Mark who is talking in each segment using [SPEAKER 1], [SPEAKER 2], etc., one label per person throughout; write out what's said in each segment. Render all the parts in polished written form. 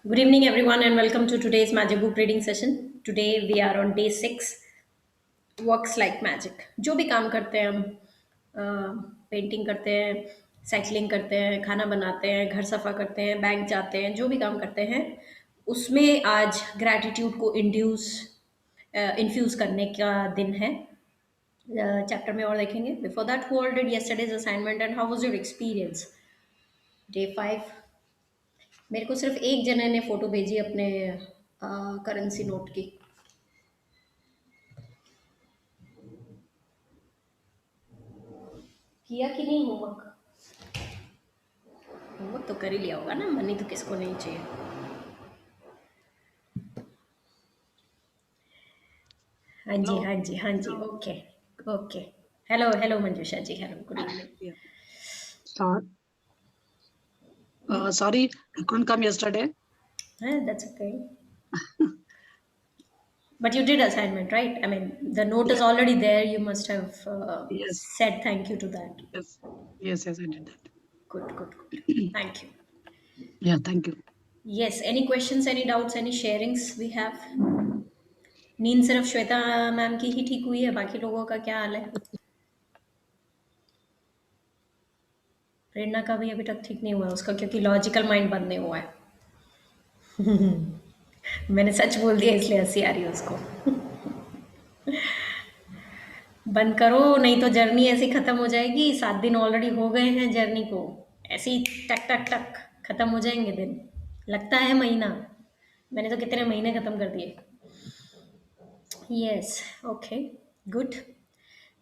[SPEAKER 1] Good evening, everyone, and welcome to today's Magic Book reading session. Today we are on day 6, Works like Magic. जो भी काम करते हैं हम, painting करते हैं, साइकिलिंग करते हैं, खाना बनाते हैं, घर सफा करते हैं, बैंक जाते हैं, जो भी काम करते हैं, उसमें आज ग्रैटिट्यूड को इन्फ्यूज करने का दिन है। चैप्टर में और देखेंगे। Before that, who all did yesterday's assignment and how was your experience? Day 5। मेरे को सिर्फ एक जने ने फोटो भेजी अपने करेंसी नोट की। किया कि नहीं होमवर्क? होमवर्क तो कर ही लिया होगा ना, मनी तो किसको नहीं चाहिए। हाँ जी,
[SPEAKER 2] Hello.
[SPEAKER 1] हाँ जी, हाँ जी, okay okay. Hello hello Manjusha ji, hello, good evening.
[SPEAKER 2] Yeah. Start. Sorry, I couldn't come yesterday.
[SPEAKER 1] हाँ, that's okay. But you did assignment, right? I mean, the note is
[SPEAKER 2] Yeah.
[SPEAKER 1] already there. You must have
[SPEAKER 2] Yes.
[SPEAKER 1] said thank you to that.
[SPEAKER 2] Yes. Yes. Yes. I did that.
[SPEAKER 1] Good, good, good. Thank you.
[SPEAKER 2] Yeah. Thank you.
[SPEAKER 1] Yes, any questions, any doubts, any sharings we have? नींद सिर्फ Shweta ma'am की ही ठीक हुई है, बाकी लोगों का क्या हाल है? प्रेरणा का भी अभी तक ठीक नहीं हुआ है उसका, क्योंकि लॉजिकल माइंड बंद नहीं हुआ है। मैंने सच बोल दिया इसलिए हंसी आ रही है उसको। बंद करो, नहीं तो जर्नी ऐसी खत्म हो जाएगी। 7 दिन ऑलरेडी हो गए हैं जर्नी को, ऐसे ही टक टक टक खत्म हो जाएंगे दिन। लगता है महीना, मैंने तो कितने महीने खत्म कर दिए। Yes, okay, good.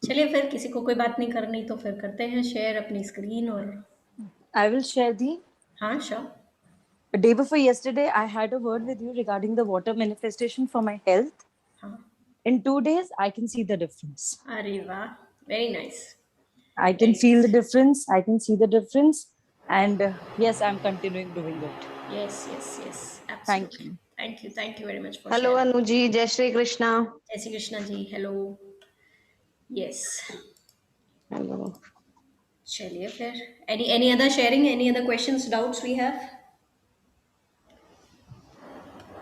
[SPEAKER 1] चलिए फिर, किसी को कोई बात नहीं करनी तो फिर करते हैं शेयर अपनी स्क्रीन। और
[SPEAKER 3] I will share the
[SPEAKER 1] हाँ, sure.
[SPEAKER 3] day before yesterday. I had a word with you regarding the water manifestation for my health.
[SPEAKER 1] हाँ,
[SPEAKER 3] In 2 days, I can see the difference.
[SPEAKER 1] अरे वाह, very nice,
[SPEAKER 3] I can
[SPEAKER 1] very
[SPEAKER 3] feel the
[SPEAKER 1] nice.
[SPEAKER 3] difference. I can see the difference. And yes, I'm continuing doing it.
[SPEAKER 1] Yes yes yes,
[SPEAKER 3] Thank
[SPEAKER 1] absolutely.
[SPEAKER 3] you.
[SPEAKER 1] Thank you very much for
[SPEAKER 4] hello
[SPEAKER 1] sharing.
[SPEAKER 4] Anu ji, जय श्री कृष्णा।
[SPEAKER 1] जय Shri Krishna ji, hello. Yes,
[SPEAKER 4] hello.
[SPEAKER 1] चलिए फिर, any other sharing, any other questions, doubts we have?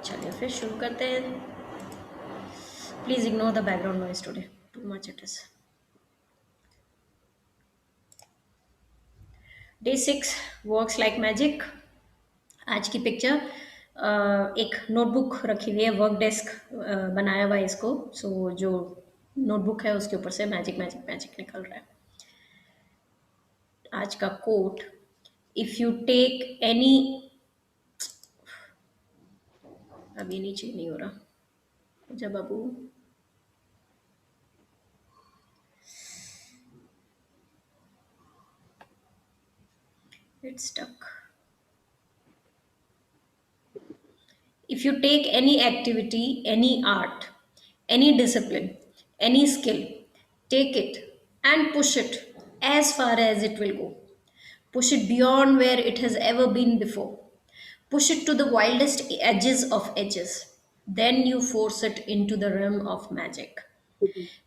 [SPEAKER 1] चलिए फिर शुरू करते हैं। Please ignore the background noise today, too much it is. Day 6, works like magic. आज की पिक्चर, एक नोटबुक रखी हुई है, वर्क डेस्क बनाया हुआ है इसको। सो जो नोटबुक है उसके ऊपर से मैजिक मैजिक मैजिक निकल रहा है। आज का quote, if you take any, अभी नीचे नहीं हो रहा जब बाबू, it's stuck. If you take any activity, any art, any discipline, any skill, take it and push it as far as it will go. Push it beyond where it has ever been before. Push it to the wildest edges of edges. Then you force it into the realm of magic.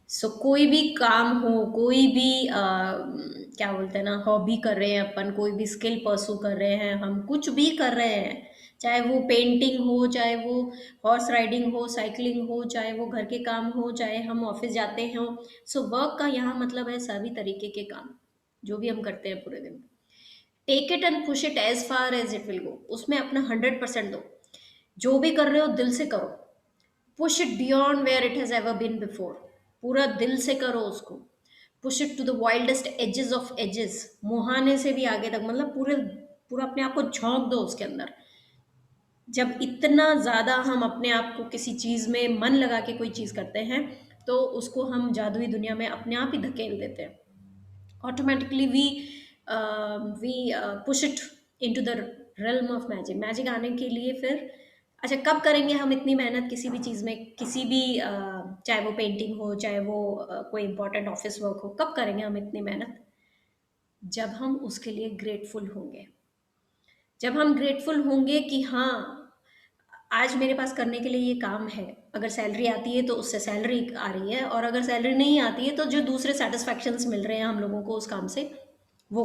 [SPEAKER 1] सो कोई भी काम हो, कोई भी क्या बोलते हैं ना, हॉबी कर रहे हैं अपन, कोई भी स्किल परसू कर रहे हैं, हम कुछ भी कर रहे हैं, चाहे वो पेंटिंग हो, चाहे वो हॉर्स राइडिंग हो, साइकिलिंग हो, चाहे वो घर के काम हो, चाहे हम ऑफिस जाते हो। सो वर्क का यहाँ मतलब है सभी तरीके के काम जो भी हम करते हैं पूरे दिन। Take it and push it as far as it will go. उसमें अपना 100% दो। जो भी कर रहे हो दिल से करो। Push it beyond where it has ever been before. पूरा दिल से करो उसको। Push it to the wildest edges of edges, मुहाने से भी आगे तक, मतलब पूरे पूरा अपने आप को झोंक दो उसके अंदर। जब इतना ज़्यादा हम अपने आप को किसी चीज़ में मन लगा के कोई चीज़ करते हैं, तो उसको हम जादुई दुनिया में अपने आप ही धकेल देते हैं। Automatically we push it into the realm of magic. Magic आने के लिए फिर, अच्छा कब करेंगे हम इतनी मेहनत किसी भी चीज़ में, किसी भी चाहे वो पेंटिंग हो, चाहे वो कोई इंपॉर्टेंट ऑफिस वर्क हो, कब करेंगे हम इतनी मेहनत? जब हम उसके लिए ग्रेटफुल होंगे। जब हम ग्रेटफुल होंगे कि हाँ, आज मेरे पास करने के लिए ये काम है। अगर सैलरी आती है तो उससे सैलरी आ रही है, और अगर सैलरी नहीं आती है तो जो दूसरे सेटिस्फैक्शंस मिल रहे हैं हम लोगों को उस काम से, वो।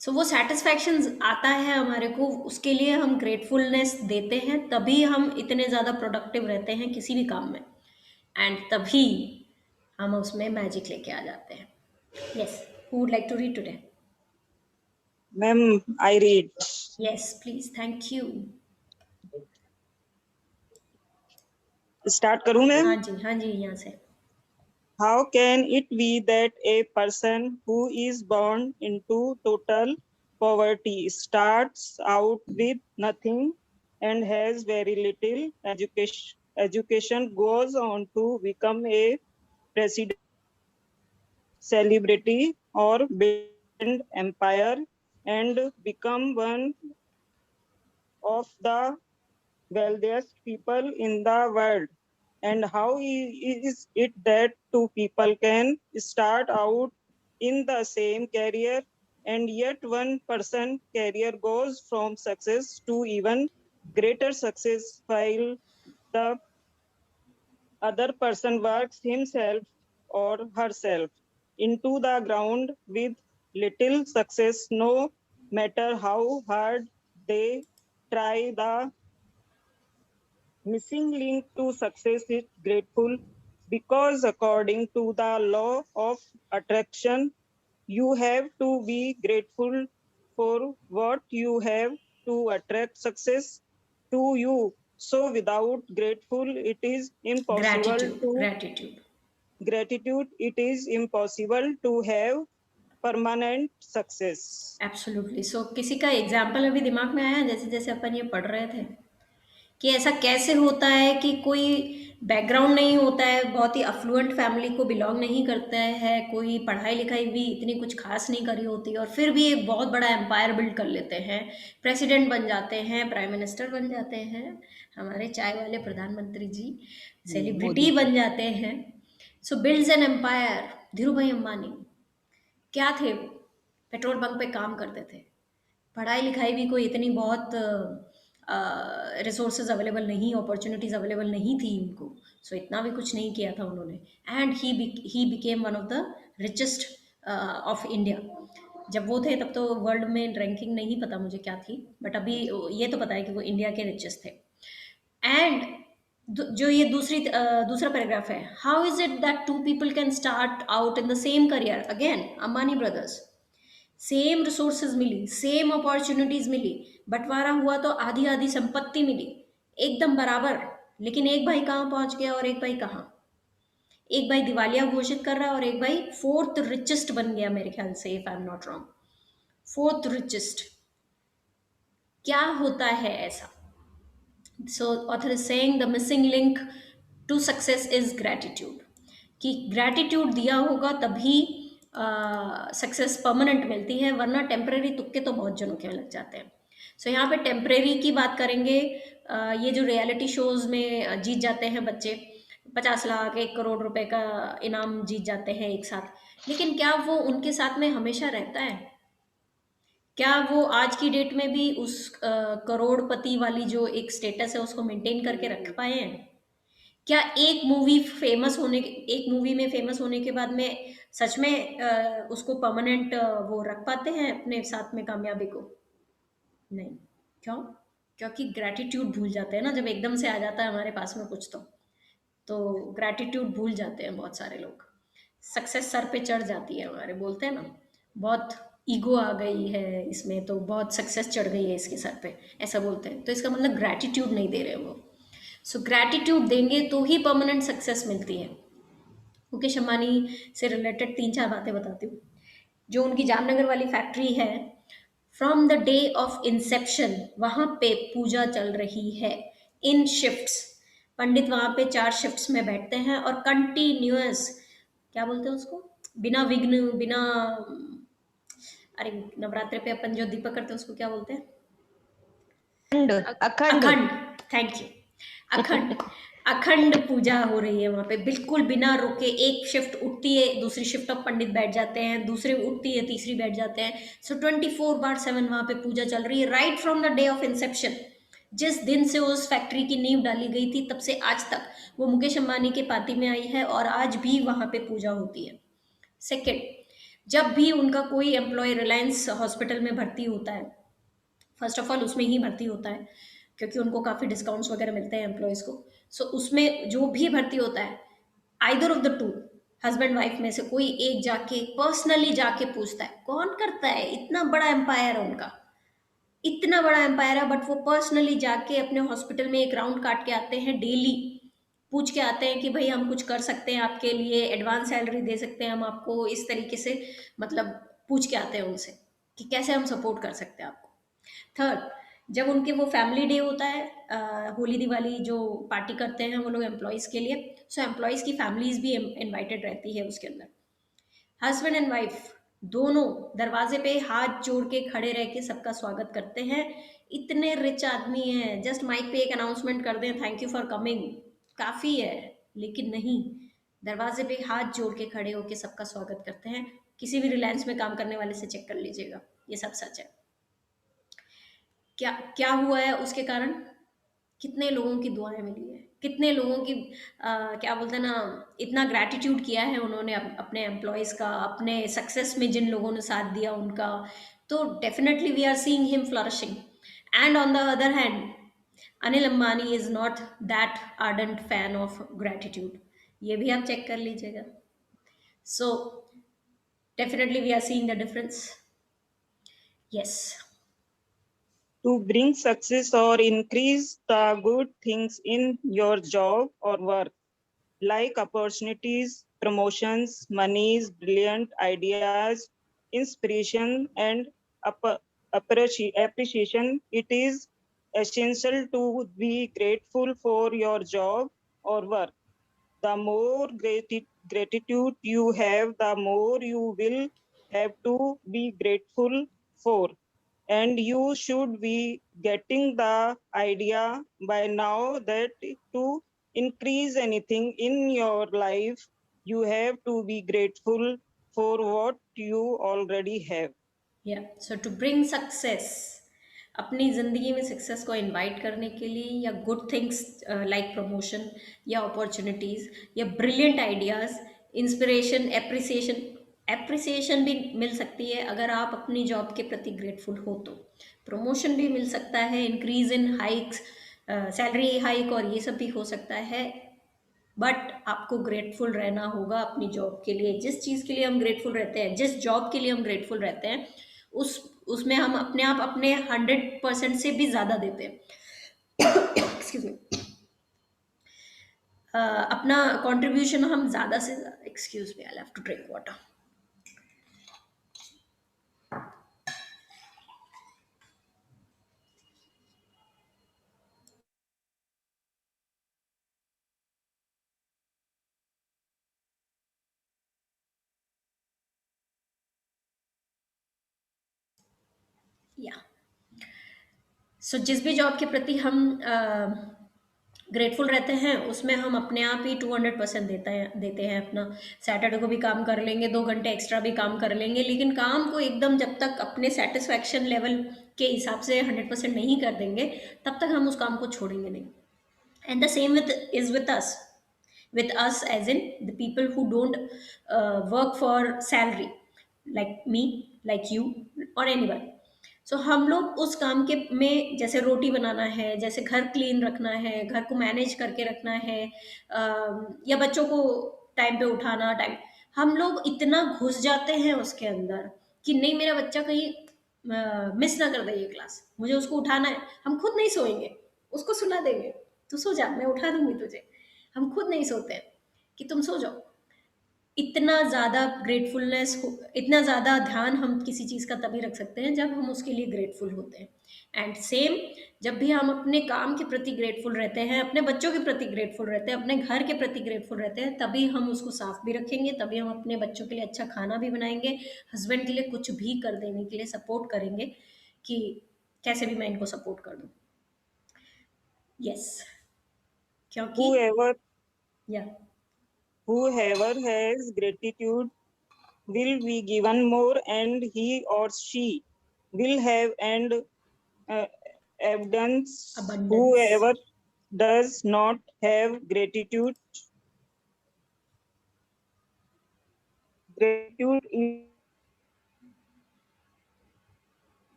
[SPEAKER 1] सो वो सेटिस्फैक्शन आता है हमारे को, उसके लिए हम ग्रेटफुलनेस देते हैं, तभी हम इतने ज़्यादा प्रोडक्टिव रहते हैं किसी भी काम में, एंड तभी हम उसमें मैजिक लेके आ जाते हैं. Yes, who would like to read today?
[SPEAKER 5] Ma'am, I read.
[SPEAKER 1] Yes please, thank you.
[SPEAKER 5] Start करूं मैम?
[SPEAKER 1] हाँ जी, यहाँ से.
[SPEAKER 5] How can it be that a person who is born into total poverty starts out with nothing and has very little education goes on to become a president, celebrity, or build an empire and become one of the wealthiest people in the world? And how is it that two people can start out in the same career and yet one person career goes from success to even greater success while the other person works himself or herself into the ground with little success, no matter how hard they try? The missing link to success is grateful, because according to the law of attraction, you have to be grateful for what you have to attract success to you. So without grateful, it is impossible gratitude, it is impossible to have permanent success.
[SPEAKER 1] Absolutely. So किसी का example अभी दिमाग में आया जैसे जैसे अपन ये पढ़ रहे थे, कि ऐसा कैसे होता है कि कोई बैकग्राउंड नहीं होता है, बहुत ही अफ्लुएंट फैमिली को बिलोंग नहीं करता है, कोई पढ़ाई लिखाई भी इतनी कुछ खास नहीं करी होती, और फिर भी एक बहुत बड़ा एम्पायर बिल्ड कर लेते हैं, प्रेसिडेंट बन जाते हैं, प्राइम मिनिस्टर बन जाते हैं, हमारे चाय वाले प्रधानमंत्री जी सेलिब्रिटी बन जाते हैं. सो बिल्ड्स एन एम्पायर. धीरू भाई अंबानी क्या थे? वो पेट्रोल पंप पे काम करते थे, पढ़ाई लिखाई भी कोई इतनी बहुत रिसोर्सेज अवेलेबल नहीं, अपॉर्चुनिटीज़ अवेलेबल नहीं थी उनको, सो इतना भी कुछ नहीं किया था उन्होंने, and he became one of the richest of India. जब वो थे तब तो वर्ल्ड में रैंकिंग नहीं पता मुझे क्या थी, बट अभी ये तो पता है कि वो इंडिया के रिचेस्ट थे. एंड जो ये दूसरा पैराग्राफ है, how is it that two people can start out in the same career? Again Ambani brothers, same resources मिली, सेम अपॉर्चुनिटीज मिली, बंटवारा हुआ तो आधी आधी संपत्ति मिली, एकदम बराबर, लेकिन एक भाई कहाँ पहुंच गया और एक भाई कहाँ? एक भाई दिवालिया घोषित कर रहा है और एक भाई फोर्थ रिचेस्ट बन गया मेरे ख्याल से, if I am not wrong, fourth richest. क्या होता है ऐसा? So author is saying the missing link to success is gratitude, कि ग्रैटिट्यूड दिया होगा तभी सक्सेस परमानेंट मिलती है, वरना टेम्परेरी तुक्के तो बहुत जनों के लग जाते हैं. सो यहाँ पे टेम्परेरी की बात करेंगे. ये जो रियलिटी शोज में जीत जाते हैं बच्चे, 50 लाख 1 करोड़ रुपए का इनाम जीत जाते हैं एक साथ, लेकिन क्या वो उनके साथ में हमेशा रहता है? क्या वो आज की डेट में भी उस करोड़पति वाली जो एक स्टेटस है उसको मेंटेन करके रख पाए हैं? क्या एक मूवी में फेमस होने के बाद में सच में उसको परमानेंट वो रख पाते हैं अपने साथ में कामयाबी को? नहीं. क्यों? क्योंकि ग्रैटिट्यूड भूल जाते हैं ना, जब एकदम से आ जाता है हमारे पास में कुछ तो ग्रैटिट्यूड भूल जाते हैं बहुत सारे लोग. सक्सेस सर पे चढ़ जाती है हमारे, बोलते हैं ना, बहुत ईगो आ गई है इसमें, तो बहुत सक्सेस चढ़ गई है इसके सर पे, ऐसा बोलते हैं. तो इसका मतलब ग्रैटिट्यूड नहीं दे रहे वो. सो ग्रैटिट्यूड देंगे तो ही परमानेंट सक्सेस मिलती है. मुकेश अंबानी से रिलेटेड 3-4 बातें बताती हूँ. जो उनकी जामनगर वाली फैक्ट्री है, from the day of Inception वहाँ पे पूजा चल रही है इन शिफ्ट्स. पंडित वहाँ पे 4 शिफ्ट्स में बैठते हैं और कंटिन्यूअस, क्या बोलते हैं उसको, बिना विघ्न, बिना, अरे नवरात्रि पे अपन जो दीपक करते हैं उसको क्या बोलते हैं?
[SPEAKER 4] अखंड.
[SPEAKER 1] अखंड. Thank you. अखंड अखंड पूजा हो रही है वहाँ पे, बिल्कुल बिना रुके. एक शिफ्ट उठती है, दूसरी शिफ्ट अब पंडित बैठ जाते हैं, दूसरे उठती है, तीसरी बैठ जाते हैं. सो 24/7 वहाँ पे पूजा चल रही है, right from the day of Inception. जिस दिन से उस फैक्ट्री की नींव डाली गई थी तब से आज तक वो मुकेश अंबानी के पाती में आई है और आज भी वहाँ पे पूजा होती है. सेकेंड, जब भी उनका कोई एम्प्लॉय रिलायंस हॉस्पिटल में भर्ती होता है, फर्स्ट ऑफ ऑल उसमें ही भर्ती होता है क्योंकि उनको काफ़ी डिस्काउंट्स वगैरह मिलते हैं एम्प्लॉयज़ को। सो उसमें जो भी भर्ती होता है, either of the two, husband wife में से कोई एक जाके पर्सनली जाके पूछता है। कौन करता है? इतना बड़ा एम्पायर है उनका, इतना बड़ा एम्पायर है, बट वो पर्सनली जाके अपने हॉस्पिटल में एक राउंड काट के आते हैं, डेली पूछ के आते हैं कि भाई हम कुछ कर सकते हैं आपके लिए, एडवांस सैलरी दे सकते हैं हम आपको, इस तरीके से मतलब पूछ के आते हैं उनसे कि कैसे हम सपोर्ट कर सकते हैं आपको। थर्ड, जब उनके वो फैमिली डे होता है, होली दिवाली जो पार्टी करते हैं वो लोग एम्प्लॉयज़ के लिए, सो एम्प्लॉयज़ की फैमिलीज भी इनवाइटेड रहती है उसके अंदर। हस्बैंड एंड वाइफ दोनों दरवाजे पे हाथ जोड़ के खड़े रह के सबका स्वागत करते हैं। इतने रिच आदमी हैं, जस्ट माइक पे एक अनाउंसमेंट कर दें, थैंक यू फॉर कमिंग, काफ़ी है। लेकिन नहीं, दरवाजे पे हाथ जोड़ के खड़े होके सबका स्वागत करते हैं। किसी भी रिलायंस में काम करने वाले से चेक कर लीजिएगा, ये सब सच है। क्या क्या हुआ है उसके कारण? कितने लोगों की दुआएं मिली है, कितने लोगों की क्या बोलते हैं ना, इतना ग्रैटिट्यूड किया है उन्होंने अपने एम्प्लॉयज़ का, अपने सक्सेस में जिन लोगों ने साथ दिया उनका। तो definitely we are seeing him flourishing. And on the other hand, Anil Ambani is not that ardent fan of gratitude, ये भी आप चेक कर लीजिएगा। So definitely we are seeing the difference. Yes.
[SPEAKER 5] To bring success or increase the good things in your job or work, like opportunities, promotions, monies, brilliant ideas, inspiration, and appreciation, it is essential to be grateful for your job or work. The more gratitude you have, the more you will have to be grateful for. And you should be getting the idea by now that to increase anything in your life, you have to be grateful for what you already have.
[SPEAKER 1] या सो to bring success, अपनी ज़िंदगी में success को invite करने के लिए, या good things like promotion या अपॉर्चुनिटीज़ या brilliant ideas, inspiration, appreciation. Appreciation भी मिल सकती है अगर आप अपनी जॉब के प्रति ग्रेटफुल हो तो। प्रमोशन भी मिल सकता है, increase in hikes, salary hike और ये सब भी हो सकता है। बट आपको ग्रेटफुल रहना होगा अपनी जॉब के लिए। जिस चीज़ के लिए हम ग्रेटफुल रहते हैं, जिस जॉब के लिए हम ग्रेटफुल रहते हैं, उसमें हम अपने आप अपने 100% से भी ज़्यादा देते हैं। Excuse me. अपना कंट्रीब्यूशन हम ज़्यादा से ज़्यादा, excuse me, I have to drink water. या सो जिस भी जॉब के प्रति हम ग्रेटफुल रहते हैं, उसमें हम अपने आप ही 200% देते हैं अपना। सैटरडे को भी काम कर लेंगे, 2 घंटे एक्स्ट्रा भी काम कर लेंगे, लेकिन काम को एकदम जब तक अपने सेटिस्फैक्शन लेवल के हिसाब से 100% नहीं कर देंगे, तब तक हम उस काम को छोड़ेंगे नहीं। And the same with us as in the people who don't work for salary, like me, like you, or anyone. सो हम लोग उस काम के में, जैसे रोटी बनाना है, जैसे घर क्लीन रखना है, घर को मैनेज करके रखना है, या बच्चों को टाइम पे उठाना, टाइम, हम लोग इतना घुस जाते हैं उसके अंदर कि नहीं, मेरा बच्चा कहीं मिस ना कर दे ये क्लास, मुझे उसको उठाना है। हम खुद नहीं सोएंगे, उसको सुला देंगे, तू सो जा, मैं उठा दूंगी तुझे। हम खुद नहीं सोते हैं कि तुम सो जाओ। इतना ज़्यादा ग्रेटफुलनेस, इतना ज़्यादा ध्यान हम किसी चीज़ का तभी रख सकते हैं जब हम उसके लिए ग्रेटफुल होते हैं। एंड सेम, जब भी हम अपने काम के प्रति ग्रेटफुल रहते हैं, अपने बच्चों के प्रति ग्रेटफुल रहते हैं, अपने घर के प्रति ग्रेटफुल रहते हैं, तभी हम उसको साफ भी रखेंगे, तभी हम अपने बच्चों के लिए अच्छा खाना भी बनाएंगे, हस्बैंड के लिए कुछ भी कर देने के लिए सपोर्ट करेंगे कि कैसे भी मैं इनको सपोर्ट कर दूँ। यस, क्योंकि या
[SPEAKER 5] Whoever has gratitude will be given more, and he or she will have and abundance. Whoever does not have gratitude is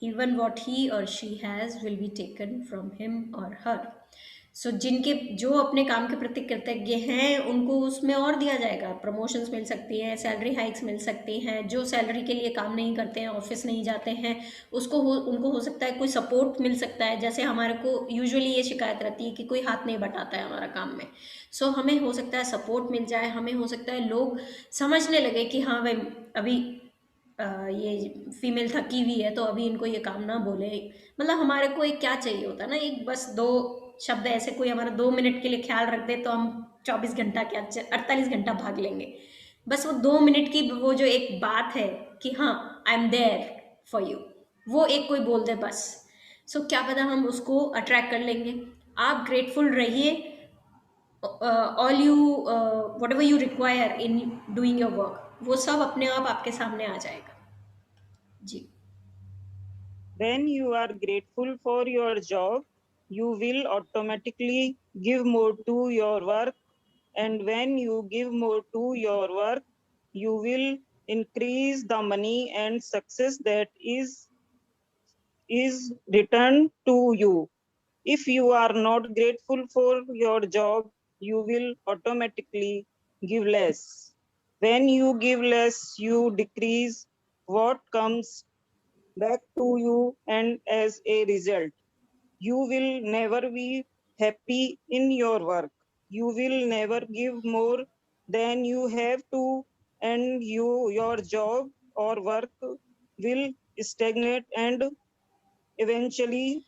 [SPEAKER 1] even what he or she has will be taken from him or her. सो जिनके जो अपने काम के प्रति कृतज्ञ हैं उनको उसमें और दिया जाएगा, प्रमोशंस मिल सकती हैं, सैलरी हाइक्स मिल सकती हैं। जो सैलरी के लिए काम नहीं करते हैं, ऑफिस नहीं जाते हैं, उनको हो सकता है कोई सपोर्ट मिल सकता है। जैसे हमारे को यूजुअली ये शिकायत रहती है कि कोई हाथ नहीं बटाता है हमारा काम में। सो हमें हो सकता है सपोर्ट मिल जाए, हमें हो सकता है लोग समझने लगे कि हाँ भाई अभी ये फीमेल थकी हुई है तो अभी इनको ये काम ना बोले। मतलब हमारे को एक क्या चाहिए होता है ना, एक बस दो शब्द ऐसे कोई हमारा 2 मिनट के लिए ख्याल रख दे तो हम 24 घंटा क्या 48 घंटा भाग लेंगे। बस वो 2 मिनट की वो जो एक बात है कि हाँ I am there for you, वो एक कोई बोल दे बस। सो क्या पता हम उसको अट्रैक्ट कर लेंगे। आप ग्रेटफुल रहिए, all you what ever you require in doing your work, वो सब अपने आप आपके सामने आ जाएगा जी।
[SPEAKER 5] When you are grateful for your job, you will automatically give more to your work. And when you give more to your work, you will increase the money and success that is returned to you. If you are not grateful for your job, you will automatically give less. When you give less, you decrease what comes back to you, and as a result, you will never be happy in your work. You will never give more than you have to, and your job or work will stagnate and eventually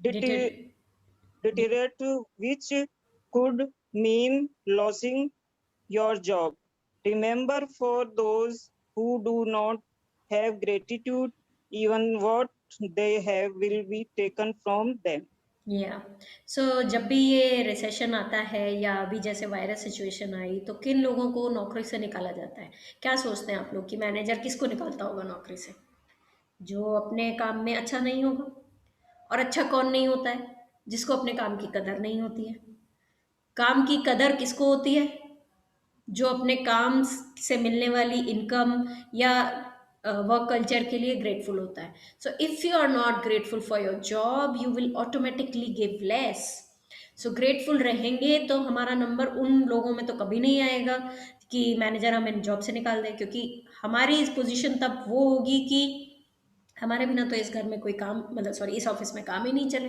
[SPEAKER 1] Deter-
[SPEAKER 5] deteriorate, which could mean losing your job. Remember, for those who do not have gratitude, even what they have will be taken from them.
[SPEAKER 1] या सो जब भी ये recession आता है या अभी जैसे virus situation आई तो किन लोगों को नौकरी से निकाला जाता है? क्या सोचते हैं आप लोग कि मैनेजर किसको निकालता होगा नौकरी से? जो अपने काम में अच्छा नहीं होगा। और अच्छा कौन नहीं होता है? जिसको अपने काम की कदर नहीं होती है। काम की कदर किसको होती है? जो अपने काम से मिलने वाली इनकम या वर्क कल्चर के लिए ग्रेटफुल होता है। So if you are not grateful for your job you will automatically give less. So grateful रहेंगे तो हमारा नंबर उन लोगों में तो कभी नहीं आएगा कि मैनेजर हमें जॉब से निकाल दे, क्योंकि हमारी इस पोजीशन तब वो होगी कि हमारे बिना तो इस घर में कोई काम, मतलब सॉरी इस ऑफिस में काम ही नहीं चले,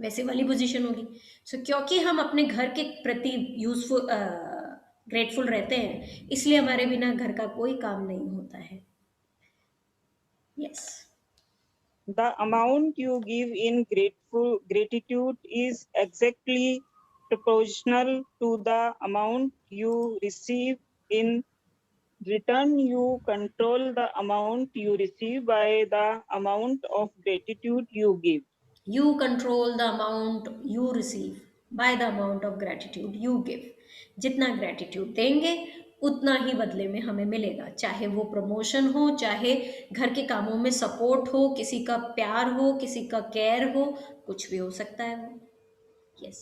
[SPEAKER 1] वैसे वाली पोजीशन होगी। सो क्योंकि हम अपने घर के प्रति यूजफुल ग्रेटफुल रहते हैं, इसलिए हमारे बिना घर का कोई काम नहीं होता है। Yes.
[SPEAKER 5] The amount you give in gratitude is exactly proportional to the amount you receive in return. You control the amount you receive by the amount of gratitude you give.
[SPEAKER 1] You control the amount you receive by the amount of gratitude you give. जितना gratitude देंगे उतना ही बदले में हमें मिलेगा, चाहे वो promotion हो, चाहे घर के कामों में सपोर्ट हो, किसी का प्यार हो, किसी का केयर हो, कुछ भी हो सकता है वो। Yes.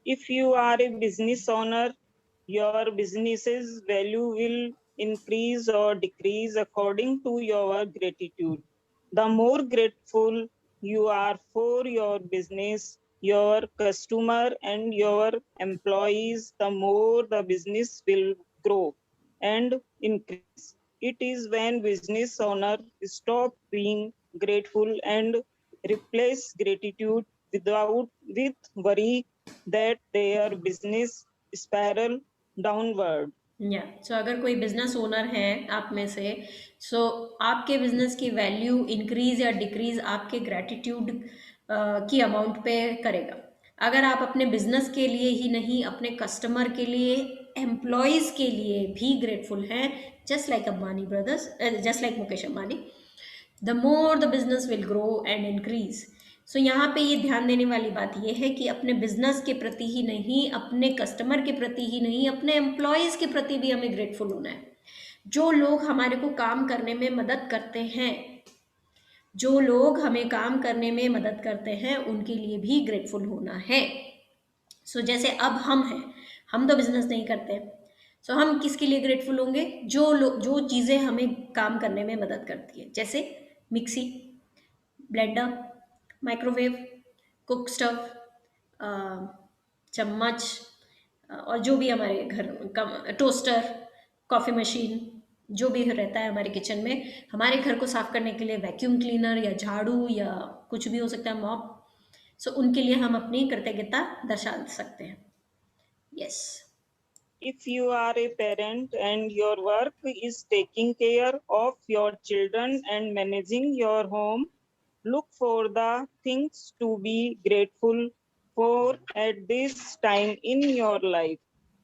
[SPEAKER 5] If you are a business owner, your business's value will increase or decrease according to your gratitude. The more grateful you are for your business, your customer, and your employees, the more the business will grow and increase. It is when business owner stop being grateful and replace gratitude with worry that their business spiral downward.
[SPEAKER 1] या सो अगर कोई business owner है आप में से, सो आपके business की value increase या डिक्रीज आपके ग्रेटिट्यूड की अमाउंट पे करेगा। अगर आप अपने बिजनेस के लिए ही नहीं, अपने कस्टमर के लिए, एम्प्लॉयज़ के लिए भी ग्रेटफुल हैं, just like Ambani brothers, just like Mukesh Ambani, the more the business will grow and increase. So यहाँ पे ये ध्यान देने वाली बात ये है कि अपने बिजनेस के प्रति ही नहीं, अपने कस्टमर के प्रति ही नहीं, अपने एम्प्लॉयज़ के प्रति भी हमें ग्रेटफुल होना है। जो लोग हमारे को काम करने में मदद करते हैं, जो लोग हमें काम करने में मदद करते हैं, उनके लिए भी ग्रेटफुल होना है। सो जैसे अब हम हैं, हम तो बिजनेस नहीं करते, सो हम किसके लिए ग्रेटफुल होंगे? जो चीज़ें हमें काम करने में मदद करती है, जैसे mixie, blender, microwave, cook stove, चम्मच, और जो भी हमारे घर का टोस्टर, कॉफ़ी मशीन, जो भी रहता है हमारे किचन में, हमारे घर को साफ करने के लिए वैक्यूम क्लीनर या झाड़ू या कुछ भी हो सकता है, मॉप। सो उनके लिए हम अपनी कृतज्ञता दर्शा सकते हैं। Yes.
[SPEAKER 5] If you are a parent and your work is taking care of your children and managing your home, look for the things to be grateful for at this time in your life.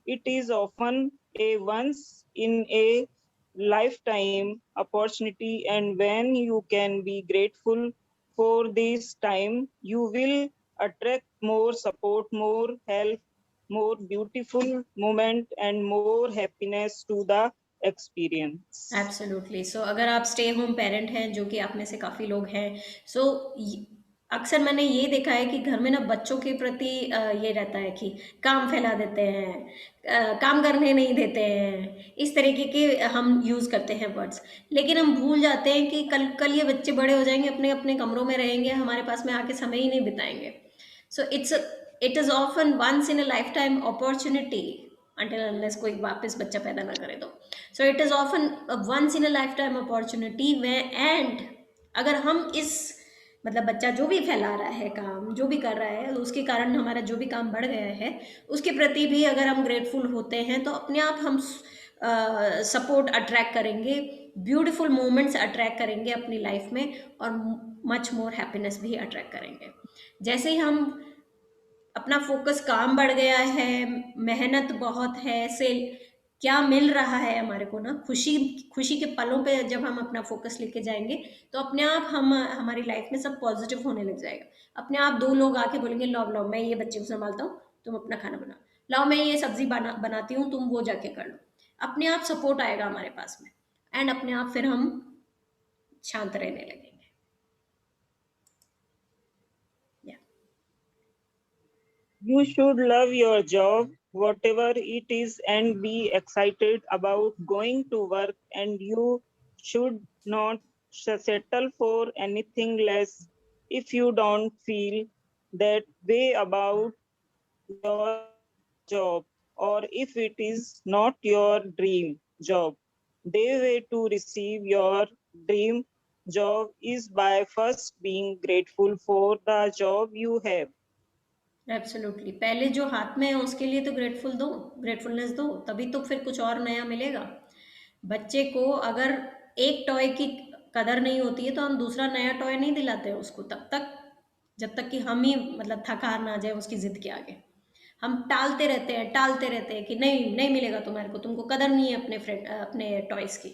[SPEAKER 5] It is often a once in a lifetime opportunity, and when you can be grateful for this time, you will attract more support, more help, more beautiful moment, and more happiness to the experience.
[SPEAKER 1] Absolutely. So अगर आप stay home parent हैं, जो कि आप में से काफ़ी लोग हैं, सो अक्सर मैंने ये देखा है कि घर में ना बच्चों के प्रति ये रहता है कि काम फैला देते हैं, काम करने नहीं देते हैं, इस तरीके के हम यूज़ करते हैं वर्ड्स। लेकिन हम भूल जाते हैं कि कल कल ये बच्चे बड़े हो जाएंगे, अपने अपने कमरों में रहेंगे, हमारे पास में आके समय ही नहीं बिताएंगे। So it is often once in a lifetime opportunity, until unless कोई वापस बच्चा पैदा ना करे तो। So it is often once in a lifetime opportunity way, and अगर हम इस मतलब बच्चा जो भी फैला रहा है काम, जो भी कर रहा है, उसके कारण हमारा जो भी काम बढ़ गया है, उसके प्रति भी अगर हम ग्रेटफुल होते हैं, तो अपने आप हम सपोर्ट अट्रैक्ट करेंगे, ब्यूटीफुल मोमेंट्स अट्रैक्ट करेंगे अपनी लाइफ में, और मच मोर हैप्पीनेस भी अट्रैक्ट करेंगे। जैसे ही हम अपना फोकस, काम बढ़ गया है, मेहनत बहुत है, से क्या मिल रहा है हमारे को ना, खुशी खुशी के पलों पे जब हम अपना फोकस लेके जाएंगे, तो अपने आप हम हमारी लाइफ में सब पॉजिटिव होने लग जाएगा। अपने आप दो लोग आके बोलेंगे, लाओ लाओ मैं ये बच्चे को संभालता हूँ, तुम अपना खाना बनाओ, लाओ मैं ये सब्जी बनाती हूँ, तुम वो जाके कर लो। अपने आप सपोर्ट आएगा हमारे पास में, एंड अपने आप फिर हम शांत रहने लगेंगे। Yeah.
[SPEAKER 5] You should love your job, whatever it is, and be excited about going to work, and you should not settle for anything less. If you don't feel that way about your job, or if it is not your dream job, the way to receive your dream job is by first being grateful for the job you have.
[SPEAKER 1] Absolutely. पहले जो हाथ में है उसके लिए तो gratefulness दो, तभी तो फिर कुछ और नया मिलेगा। बच्चे को अगर एक टॉय की कदर नहीं होती है, तो हम दूसरा नया टॉय नहीं दिलाते हैं उसको तब तक, जब तक कि हम ही मतलब थक हार ना जाए उसकी जिद के आगे। हम टालते रहते हैं कि नहीं नहीं मिलेगा तुम्हारे को, तुमको कदर नहीं है अपने टॉयज की।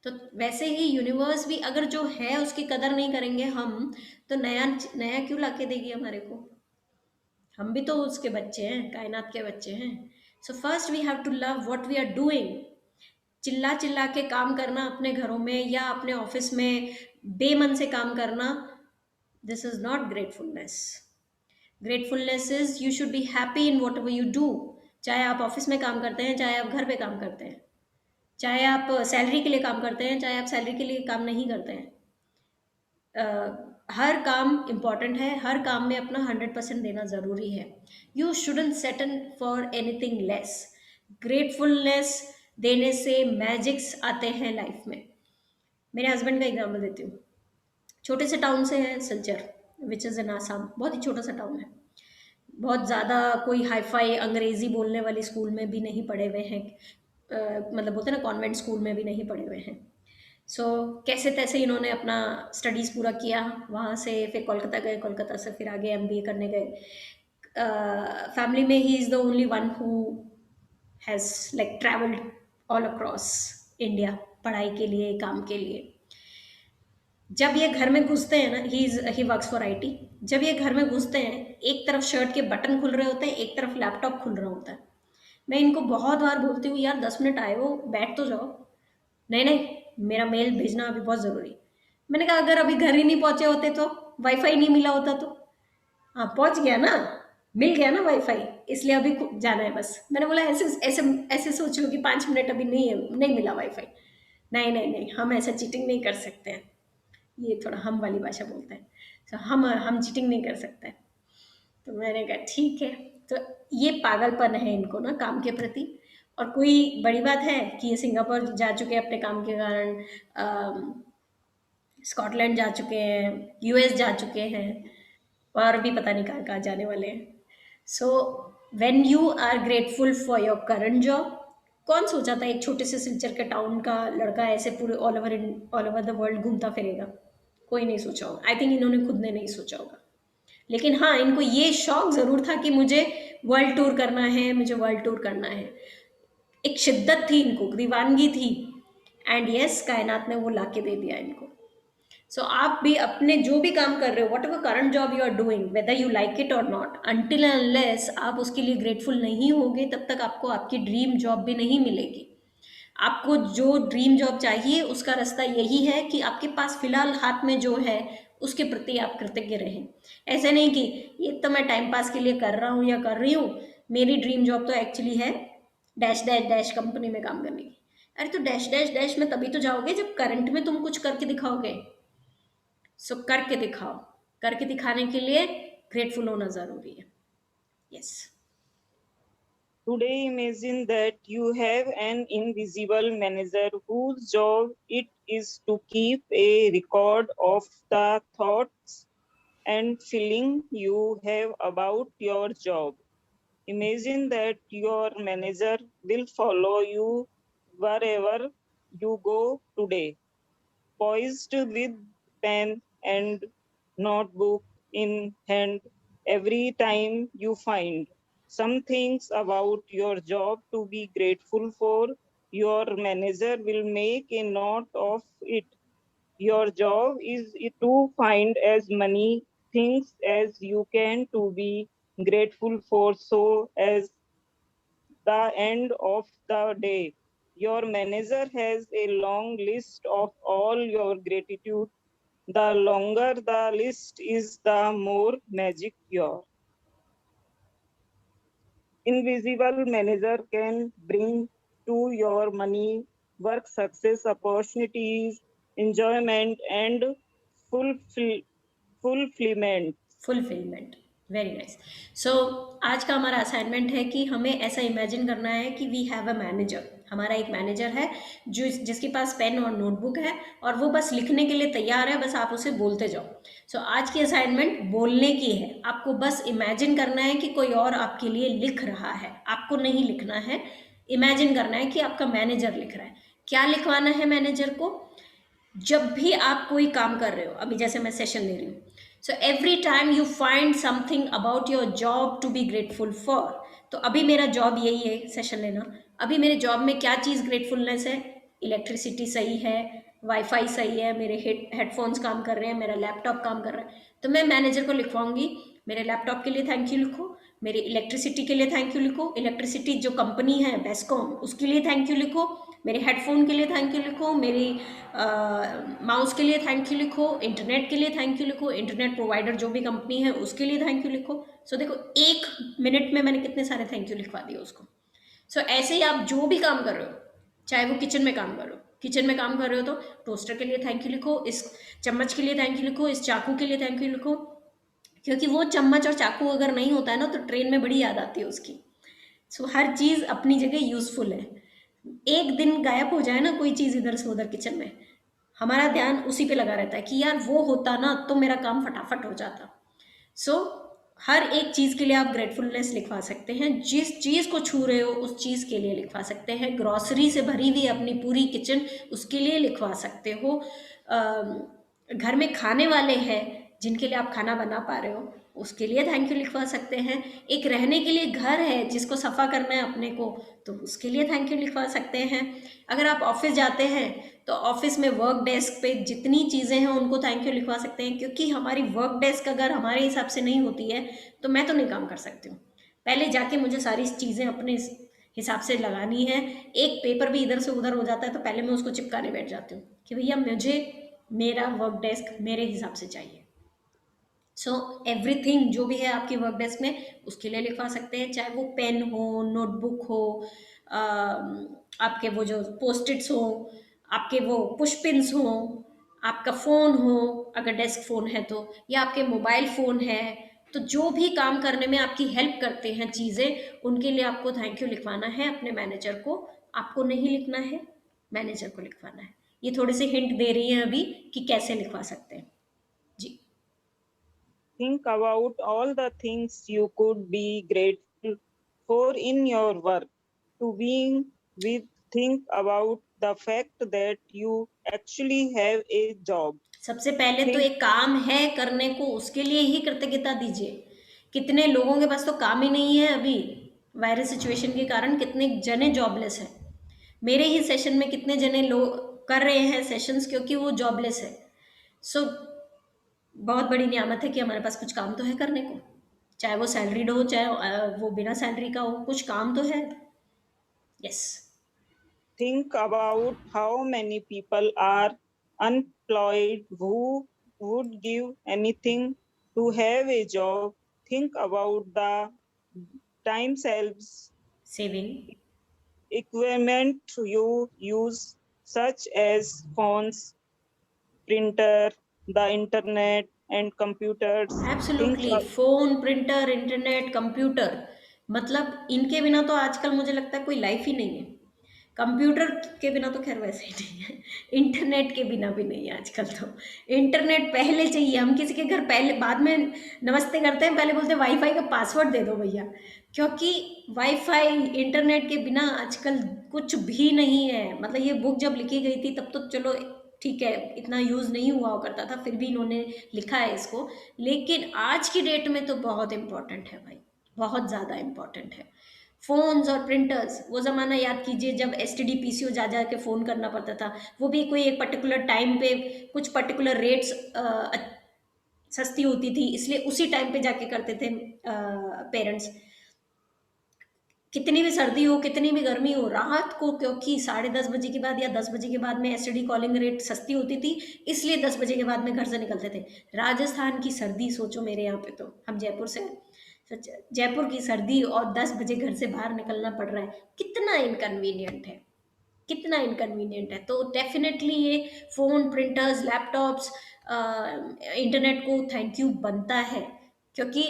[SPEAKER 1] तो वैसे ही यूनिवर्स भी अगर जो है उसकी कदर नहीं करेंगे हम, तो नया नया क्यों लाके देगी हमारे को? हम भी तो उसके बच्चे हैं, कायनात के बच्चे हैं। So first we have to love what we are doing. चिल्ला चिल्ला के काम करना अपने घरों में या अपने ऑफिस में, बेमन से काम करना, this is not gratefulness. Gratefulness is you should be happy in what ever you do. चाहे आप ऑफिस में काम करते हैं, चाहे आप घर पे काम करते हैं, चाहे आप सैलरी के लिए काम करते हैं, चाहे आप सैलरी के लिए काम नहीं करते हैं, हर काम इम्पॉर्टेंट है, हर काम में अपना 100% देना ज़रूरी है। You shouldn't settle for anything less. Gratefulness देने से मैजिक्स आते हैं लाइफ में। मेरे हस्बैंड का एग्जाम्पल देती हूँ। छोटे से टाउन से है, Silchar, which is in Assam. बहुत ही छोटा सा टाउन है, बहुत ज़्यादा कोई हाईफाई अंग्रेज़ी बोलने वाली स्कूल में भी नहीं पढ़े हुए हैं, मतलब बोलते हैं ना कॉन्वेंट स्कूल में भी नहीं पढ़े हुए हैं। सो कैसे तैसे इन्होंने अपना स्टडीज़ पूरा किया, वहाँ से फिर कोलकाता गए, कोलकाता से फिर आगे एमबीए करने गए। फैमिली में he is the only one who has like travelled all across India पढ़ाई के लिए, काम के लिए। जब ये घर में घुसते हैं ना, ही वर्क्स फॉर आईटी। जब ये घर में घुसते हैं, एक तरफ शर्ट के बटन खुल रहे होते हैं, एक तरफ लैपटॉप खुल रहा होता है। मैं इनको बहुत बार बोलती हूँ, यार 10 मिनट आए हो, बैठ तो जाओ। नहीं नहीं, मेरा मेल भेजना अभी बहुत ज़रूरी। मैंने कहा अगर अभी घर ही नहीं पहुँचे होते तो, वाईफाई नहीं मिला होता तो? हाँ पहुँच गया ना, मिल गया ना वाईफाई, इसलिए अभी जाना है बस। मैंने बोला ऐसे ऐसे ऐसे सोच लो कि 5 मिनट अभी नहीं है, नहीं मिला वाईफाई। नहीं नहीं नहीं, हम ऐसा चीटिंग नहीं कर सकते हैं। ये थोड़ा हम वाली भाषा बोलते हैं। तो हम चीटिंग नहीं कर सकते। तो मैंने कहा ठीक है। तो ये पागलपन है इनको ना काम के प्रति। और कोई बड़ी बात है कि ये सिंगापुर जा चुके हैं अपने काम के कारण, स्कॉटलैंड जा चुके हैं, यूएस जा चुके हैं, और भी पता नहीं कहाँ कहाँ जाने वाले हैं। So when you are grateful for your current job, कौन सोचा था एक छोटे से सिलचर के टाउन का लड़का ऐसे पूरे ऑल ओवर द वर्ल्ड घूमता फिरेगा? कोई नहीं सोचा होगा। आई थिंक इन्होंने खुद ने नहीं सोचा होगा। लेकिन हाँ, इनको ये शौक ज़रूर था कि मुझे वर्ल्ड टूर करना है, मुझे वर्ल्ड टूर करना है। एक शिद्दत थी इनको, दीवानगी थी। एंड यस, कायनात ने वो लाके दे दिया इनको। सो आप भी अपने जो भी काम कर रहे हो, whatever current job you are doing, whether you like it और नॉट, अनटिल अनलेस आप उसके लिए ग्रेटफुल नहीं होगे, तब तक आपको आपकी ड्रीम जॉब भी नहीं मिलेगी। आपको जो ड्रीम जॉब चाहिए उसका रास्ता यही है कि आपके पास फिलहाल हाथ में जो है उसके प्रति आप कृतज्ञ रहें। ऐसे नहीं कि ये तो मैं टाइम पास के लिए कर रहा हूँ या कर रही हूँ, मेरी ड्रीम जॉब तो एक्चुअली है डैश डैश डैश कंपनी में काम करने की। अरे तो डैश डैश डैश में तभी तो जाओगे जब करंट में तुम कुछ करके दिखाओगे। सो करके दिखाओ। करके दिखाने के लिए ग्रेटफुल होना जरूरी है। Yes.
[SPEAKER 5] Today, imagine that you have an invisible manager whose job it is to keep a record of the thoughts and feeling you have about your job. Imagine that your manager will follow you wherever you go today, poised with pen and notebook in hand. Every time you find some things about your job to be grateful for, your manager will make a note of it. Your job is to find as many things as you can to be grateful for, so as the end of the day, your manager has a long list of all your gratitude. The longer the list is, the more magic your invisible manager can bring to your money, work, success, opportunities, enjoyment, and fulfillment.
[SPEAKER 1] Fulfilment. Very nice. So आज का हमारा assignment है कि हमें ऐसा imagine करना है कि वी हैव अ मैनेजर। हमारा एक मैनेजर है जो जिसके पास पेन और नोटबुक है और वो बस लिखने के लिए तैयार है, बस आप उसे बोलते जाओ। सो आज की असाइनमेंट बोलने की है। आपको बस इमेजिन करना है कि कोई और आपके लिए लिख रहा है, आपको नहीं लिखना है। इमेजिन करना है कि आपका मैनेजर लिख रहा है। क्या लिखवाना है मैनेजर को? जब भी आप कोई काम कर रहे हो, अभी जैसे मैं सेशन ले रही हूँ, so every time you find something about your job to be grateful for. तो अभी मेरा जॉब यही है सेशन लेना। अभी मेरे जॉब में क्या चीज़ ग्रेटफुलनेस है? इलेक्ट्रिसिटी सही है, वाईफाई सही है, मेरे हेडफोन्स काम कर रहे हैं, मेरा लैपटॉप काम कर रहा है। तो मैं मैनेजर को लिखवाऊंगी, मेरे लैपटॉप के लिए थैंक यू लिखो, मेरी इलेक्ट्रिसिटी के लिए थैंक यू लिखो, इलेक्ट्रिसिटी जो कंपनी है बेस्कॉम उसके लिए थैंक यू लिखो, मेरे हेडफोन के लिए थैंक यू लिखो, मेरी माउस के लिए थैंक यू लिखो, इंटरनेट के लिए थैंक यू लिखो, इंटरनेट प्रोवाइडर जो भी कंपनी है उसके लिए थैंक यू लिखो। सो देखो 1 मिनट में मैंने कितने सारे थैंक यू लिखवा दिए उसको। सो ऐसे ही आप जो भी काम कर रहे हो, चाहे वो किचन में काम कर रहे हो, किचन में काम कर रहे हो तो टोस्टर के लिए थैंक यू लिखो, इस चम्मच के लिए थैंक यू लिखो, इस चाकू के लिए थैंक यू लिखो। क्योंकि वो चम्मच और चाकू अगर नहीं होता है ना तो ट्रेन में बड़ी याद आती है उसकी। सो हर चीज़ अपनी जगह यूजफुल है। एक दिन गायब हो जाए ना कोई चीज़ इधर से उधर किचन में, हमारा ध्यान उसी पे लगा रहता है कि यार वो होता ना तो मेरा काम फटाफट हो जाता। सो हर एक चीज़ के लिए आप ग्रेटफुलनेस लिखवा सकते हैं। जिस चीज़ को छू रहे हो उस चीज़ के लिए लिखवा सकते हैं। ग्रॉसरी से भरी हुई अपनी पूरी किचन, उसके लिए लिखवा सकते हो। घर में खाने वाले हैं जिनके लिए आप खाना बना पा रहे हो, उसके लिए थैंक यू लिखवा सकते हैं। एक रहने के लिए घर है जिसको सफ़ा करना है अपने को, तो उसके लिए थैंक यू लिखवा सकते हैं। अगर आप ऑफिस जाते हैं तो ऑफिस में वर्क डेस्क पे जितनी चीज़ें हैं उनको थैंक यू लिखवा सकते हैं। क्योंकि हमारी वर्क डेस्क अगर हमारे हिसाब से नहीं होती है तो मैं तो नहीं काम कर सकती हूँ। पहले जाके मुझे सारी चीज़ें अपने हिसाब से लगानी है। एक पेपर भी इधर से उधर हो जाता है तो पहले मैं उसको चिपकाने बैठ जाती हूँ कि भैया मुझे मेरा वर्क डेस्क मेरे हिसाब से चाहिए। सो एवरीथिंग जो भी है आपकी वर्क डेस्क में उसके लिए लिखवा सकते हैं, चाहे वो पेन हो, नोटबुक हो, आपके वो जो पोस्ट इट्स हो, आपके वो पुश पिन्स हो, आपका फ़ोन हो, अगर डेस्क फ़ोन है तो, या आपके मोबाइल फ़ोन है, तो जो भी काम करने में आपकी हेल्प करते हैं चीज़ें, उनके लिए आपको थैंक यू लिखवाना है अपने मैनेजर को। आपको नहीं लिखना है, मैनेजर को लिखवाना है। ये थोड़े से हिंट दे रही हैं अभी कि कैसे लिखवा सकते हैं। जी।
[SPEAKER 5] Think about all the things you could be grateful for in your work. To being with, think about the fact that you actually have a job.
[SPEAKER 1] सबसे पहले तो
[SPEAKER 5] Think
[SPEAKER 1] एक काम है करने को, उसके लिए ही कृतज्ञता दीजिए। कितने लोगों के पास तो काम ही नहीं है अभी, वायरस सिचुएशन के कारण कितने जने जॉबलेस हैं। मेरे ही सेशन में कितने जने लोग कर रहे हैं सेशंस क्योंकि वो जॉबलेस है। सो बहुत बड़ी नियामत है कि हमारे पास कुछ काम तो है करने को, चाहे वो सैलरीड हो, चाहे वो बिना सैलरी का हो, कुछ काम तो है। Yes.
[SPEAKER 5] think about how many people are unemployed who would give anything to have a job. Think about the time saves
[SPEAKER 1] saving.
[SPEAKER 5] equipment you use, such as phones, printer, the internet, and computers. Think
[SPEAKER 1] absolutely, phone, printer, internet, computer, मतलब इनके बिना तो आजकल मुझे लगता है कोई life ही नहीं है। कंप्यूटर के बिना तो खैर वैसे ही नहीं है, इंटरनेट के बिना भी नहीं है आजकल। तो इंटरनेट पहले चाहिए। हम किसी के घर पहले, बाद में नमस्ते करते हैं, पहले बोलते हैं वाईफाई का पासवर्ड दे दो भैया, क्योंकि वाईफाई इंटरनेट के बिना आजकल कुछ भी नहीं है। मतलब ये बुक जब लिखी गई थी तब तो चलो ठीक है, इतना यूज़ नहीं हुआ करता था, फिर भी इन्होंने लिखा है इसको। लेकिन आज की डेट में तो बहुत इम्पोर्टेंट है भाई, बहुत ज़्यादा इम्पोर्टेंट है। फ़ोन्स और प्रिंटर्स, वो ज़माना याद कीजिए जब एसटीडी पीसीओ जा जा के फ़ोन करना पड़ता था, वो भी कोई एक पर्टिकुलर टाइम पे कुछ पर्टिकुलर रेट्स सस्ती होती थी, इसलिए उसी टाइम पे जाके करते थे पेरेंट्स। कितनी भी सर्दी हो, कितनी भी गर्मी हो, रात को क्योंकि 10:30 बजे के बाद या 10 बजे के बाद में एसटीडी कॉलिंग रेट सस्ती होती थी, इसलिए 10 बजे के बाद में घर से निकलते थे। राजस्थान की सर्दी सोचो, मेरे यहाँ पे तो, हम जयपुर से हैं, सच जयपुर की सर्दी और 10 बजे घर से बाहर निकलना पड़ रहा है, कितना इनकन्वीनियंट है, कितना इनकन्वीनियंट है। तो डेफिनेटली ये फ़ोन, प्रिंटर्स, लैपटॉप्स, इंटरनेट को थैंक यू बनता है, क्योंकि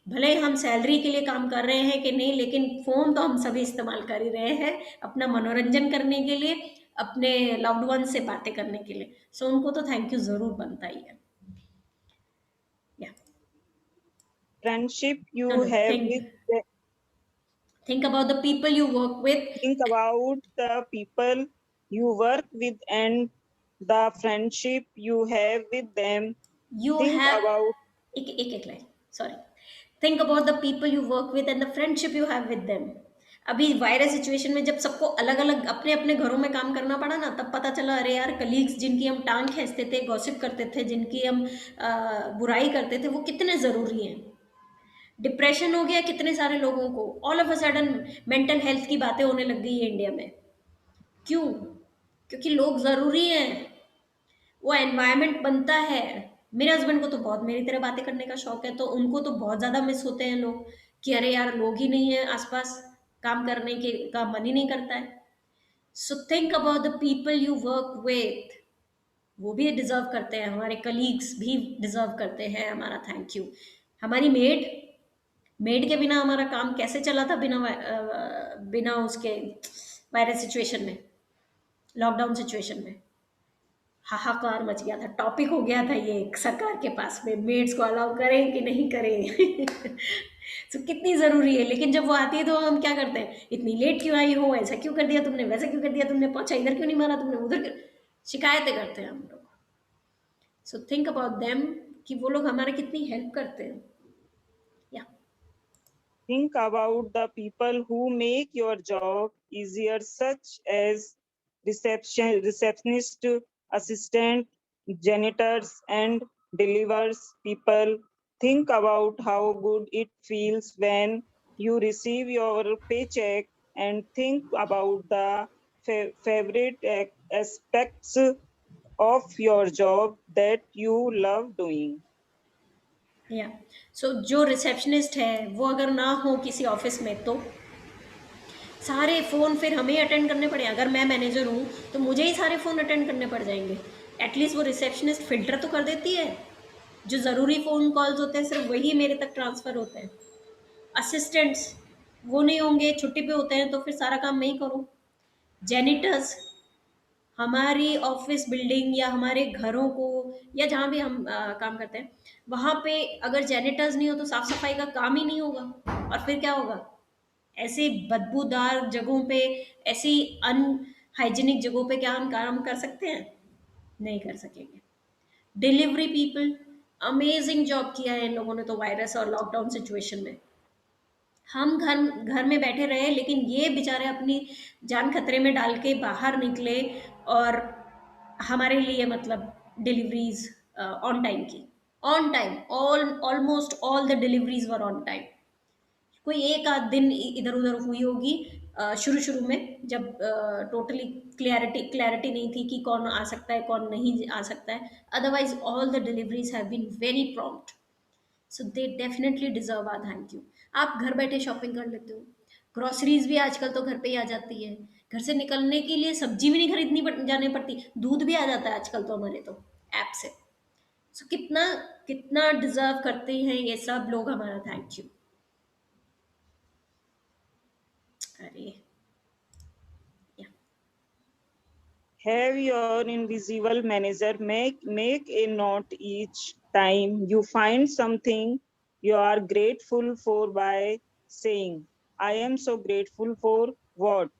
[SPEAKER 1] भले हम सैलरी के लिए काम कर रहे हैं कि नहीं, लेकिन फ़ोन तो हम सभी इस्तेमाल कर ही रहे हैं अपना मनोरंजन करने के लिए, अपने लव्ड वन से बातें करने के लिए। सो उनको तो थैंक यू ज़रूर बनता ही है। या
[SPEAKER 5] friendship
[SPEAKER 1] know
[SPEAKER 5] you
[SPEAKER 1] know,
[SPEAKER 5] have
[SPEAKER 1] think
[SPEAKER 5] with
[SPEAKER 1] think about the people you work with.
[SPEAKER 5] think about the people you work with and the friendship you have with them.
[SPEAKER 1] You
[SPEAKER 5] Think
[SPEAKER 1] have
[SPEAKER 5] about
[SPEAKER 1] एक line, sorry. Think about the people you work with and the friendship you have with them. अभी virus situation में जब सबको अलग अलग अपने अपने घरों में काम करना पड़ा ना, तब पता चला अरे यार, कलीग्स जिनकी हम टांग खींचते थे, गॉसिप करते थे, जिनकी हम बुराई करते थे, वो कितने ज़रूरी हैं। डिप्रेशन हो गया कितने सारे लोगों को, all of a sudden mental health की बातें होने लग गई है इंडिया में। क्यों? क्योंकि लोग ज़रूरी हैं, वो एनवायरनमेंट बनता है। मेरे हस्बैंड को तो बहुत मेरी तरह बातें करने का शौक है, तो उनको तो बहुत ज़्यादा मिस होते हैं लोग, कि अरे यार लोग ही नहीं है आसपास, काम करने के का मन ही नहीं करता है। So think about the people you work with, वो भी डिजर्व करते हैं, हमारे कलीग्स भी डिजर्व करते हैं हमारा थैंक यू। हमारी मेड, मेड के बिना हमारा काम कैसे चला था, बिना उसके वायरस सिचुएशन में, लॉकडाउन सिचुएशन में हाहाकार मच गया था, टॉपिक हो गया था ये सरकार के पास में, मेड्स को अलाउ करें कि नहीं करें। तो कितनी ज़रूरी है, लेकिन जब वो आती है तो हम क्या करते हैं, इतनी लेट क्यों आई हो, ऐसा क्यों कर दिया तुमने, वैसा क्यों कर दिया तुमने, पोछा इधर क्यों नहीं मारा तुमने, उधर क्यों, शिकायतें करते हैं हम लोग। सो थिंक अबाउट देम, कि वो लोग हमारे कितनी हेल्प करते हैं। या
[SPEAKER 5] think about the people who make your job easier, such as receptionist, assistant, janitors, and delivers people. Think about how good it feels when you receive your paycheck, and think about the favorite aspects of your job that you love doing.
[SPEAKER 1] या सो जो receptionist है वो अगर ना हो किसी office में, तो सारे फ़ोन फिर हमें अटेंड करने पड़े। अगर मैं मैनेजर हूँ तो मुझे ही सारे फ़ोन अटेंड करने पड़ जाएंगे, एटलीस्ट वो रिसेप्शनिस्ट फिल्टर तो कर देती है, जो ज़रूरी फ़ोन कॉल्स होते हैं सिर्फ वही मेरे तक ट्रांसफ़र होते हैं। असिस्टेंट्स वो नहीं होंगे, छुट्टी पे होते हैं, तो फिर सारा काम मैं ही करूँ। जेनिटर्स, हमारी ऑफिस बिल्डिंग या हमारे घरों को या जहाँ भी हम काम करते हैं, वहाँ पे अगर जेनिटर्स नहीं हो तो साफ सफाई का काम ही नहीं होगा। और फिर क्या होगा? ऐसे बदबूदार जगहों पे, ऐसी अनहाइजीनिक जगहों पे क्या हम काम कर सकते हैं? नहीं कर सकेंगे। डिलीवरी पीपल, अमेजिंग जॉब किया है इन लोगों ने तो वायरस और लॉकडाउन सिचुएशन में। हम घर घर में बैठे रहे, लेकिन ये बेचारे अपनी जान खतरे में डाल के बाहर निकले और हमारे लिए मतलब डिलीवरीज ऑन टाइम की। On time, almost all the deliveries were on time. कोई एक आध दिन इधर उधर हुई होगी शुरू शुरू में, जब टोटली क्लैरिटी नहीं थी कि कौन आ सकता है कौन नहीं आ सकता है। Otherwise all the deliveries have been very prompt, so they definitely deserve our thank you. आप घर बैठे शॉपिंग कर लेते हो, ग्रोसरीज भी आजकल तो घर पे ही आ जाती है। घर से निकलने के लिए सब्जी भी नहीं खरीदनी जाने पड़ती, दूध भी आ जाता है आजकल तो हमारे तो ऐप से। सो कितना कितना डिजर्व करते हैं ये सब लोग हमारा थैंक यू। अरे या
[SPEAKER 5] Have your invisible manager make a note each time you find something you are grateful for by saying, I am so grateful for what?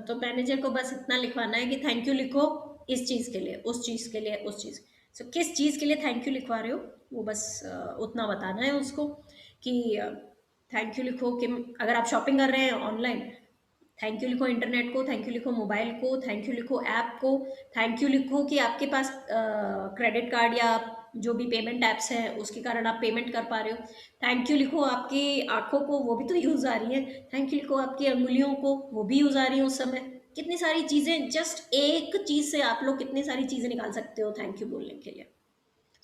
[SPEAKER 1] तो मैनेजर को बस इतना लिखवाना है कि थैंक यू लिखो इस चीज़ के लिए, उस चीज़ के लिए, उस चीज़। सो किस चीज़ के लिए थैंक यू लिखवा रहे हो, वो बस उतना बताना है उसको कि थैंक यू लिखो कि अगर आप शॉपिंग कर रहे हैं ऑनलाइन, थैंक यू लिखो इंटरनेट को, थैंक यू लिखो मोबाइल को, थैंक यू लिखो ऐप को, थैंक यू लिखो कि आपके पास क्रेडिट कार्ड या जो भी पेमेंट ऐप्स हैं उसके कारण आप पेमेंट कर पा रहे हो। थैंक यू लिखो आपकी आंखों को, वो भी तो यूज़ आ रही है। थैंक यू लिखो आपकी अंगुलियों को, वो भी यूज़ आ रही है उस समय। कितनी सारी चीज़ें, जस्ट एक चीज़ से आप लोग कितनी सारी चीज़ें निकाल सकते हो थैंक यू बोलने के लिए।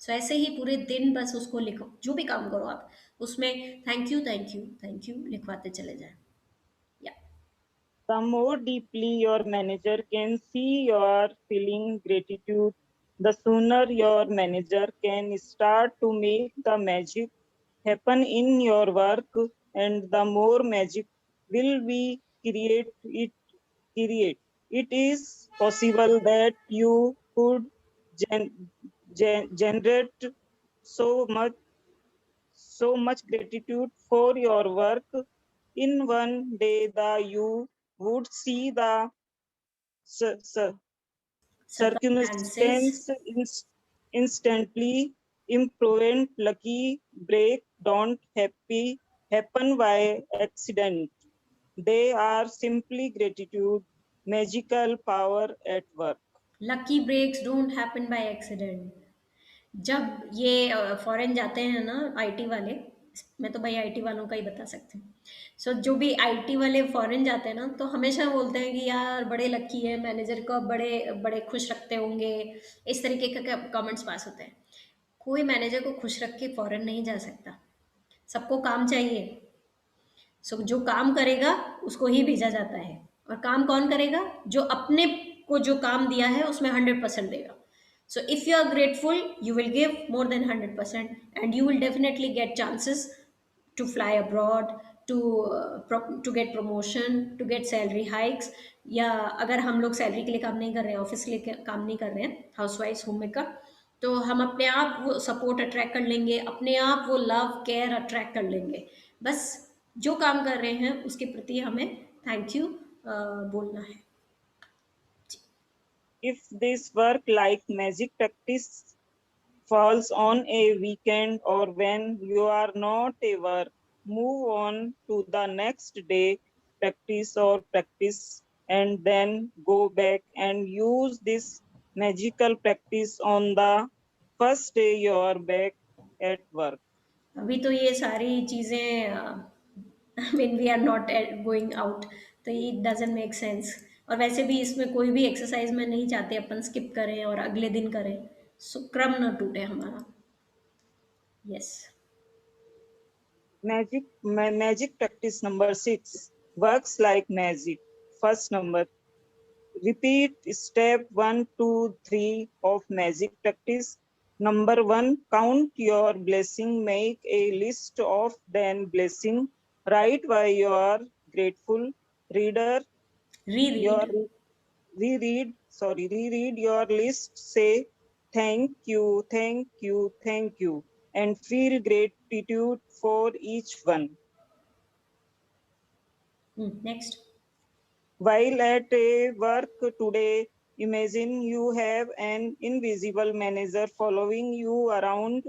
[SPEAKER 1] सो ऐसे ही पूरे दिन बस उसको लिखो, जो भी काम करो आप उसमें thank you thank you thank you लिखवाते चले जाए। या
[SPEAKER 5] The more deeply your manager can see your feeling gratitude, the sooner your manager can start to make the magic happen in your work, and the more magic will be create. It is possible that you could generate so much so much gratitude for your work in one day that you would see the
[SPEAKER 1] circumstances,
[SPEAKER 5] circumstance instantly improve. Lucky break don't happen by accident. They are simply gratitude, magical power at work.
[SPEAKER 1] Lucky breaks don't happen by accident. जब ये foreign जाते हैं ना IT वाले, मैं तो भाई IT वालों का ही बता सकती हूँ। सो जो भी आईटी वाले फॉरेन जाते हैं ना, तो हमेशा बोलते हैं कि यार बड़े लकी है, मैनेजर को बड़े बड़े खुश रखते होंगे, इस तरीके का कमेंट्स पास होते हैं। कोई मैनेजर को खुश रख के फॉरेन नहीं जा सकता, सबको काम चाहिए। सो जो काम करेगा उसको ही भेजा जाता है। और काम कौन करेगा? जो अपने को जो काम दिया है उसमें 100% देगा। So if you are grateful you will give more than 100% and you will definitely get chances to fly abroad, to to get promotion, to get salary hikes। या अगर हम लोग सैलरी के लिए काम नहीं कर रहे हैं, ऑफिस के लिए काम नहीं कर रहे हैं, हाउस वाइफ होम मेकर, तो हम अपने आप वो सपोर्ट अट्रैक्ट कर लेंगे, अपने आप वो लव केयर अट्रैक्ट कर लेंगे। बस जो काम कर रहे हैं उसके प्रति हमें थैंक यू बोलना है।
[SPEAKER 5] If this work like magic practice falls on a weekend or when you are not ever, move on to the next day, practice and then go back and use this magical practice on the first day you are back at work.
[SPEAKER 1] अभी तो ये सारी चीज़ें I mean we are not going out, तो ये doesn't make sense. और वैसे भी इसमें कोई भी एक्सरसाइज में नहीं चाहते अपन स्किप करें और अगले दिन करें, सो क्रम न टूटे हमारा। Yes
[SPEAKER 5] Magic practice number 6 works like magic. First number, Repeat step 1, 2, 3 of magic practice. Number 1, count your blessing. Make a list of 10 blessing. Write why you are grateful. Reader, your
[SPEAKER 1] Reread.
[SPEAKER 5] reread your list. Say thank you, thank you, thank you, and feel gratitude for each one.
[SPEAKER 1] Next.
[SPEAKER 5] While at a work today, imagine you have an invisible manager following you around,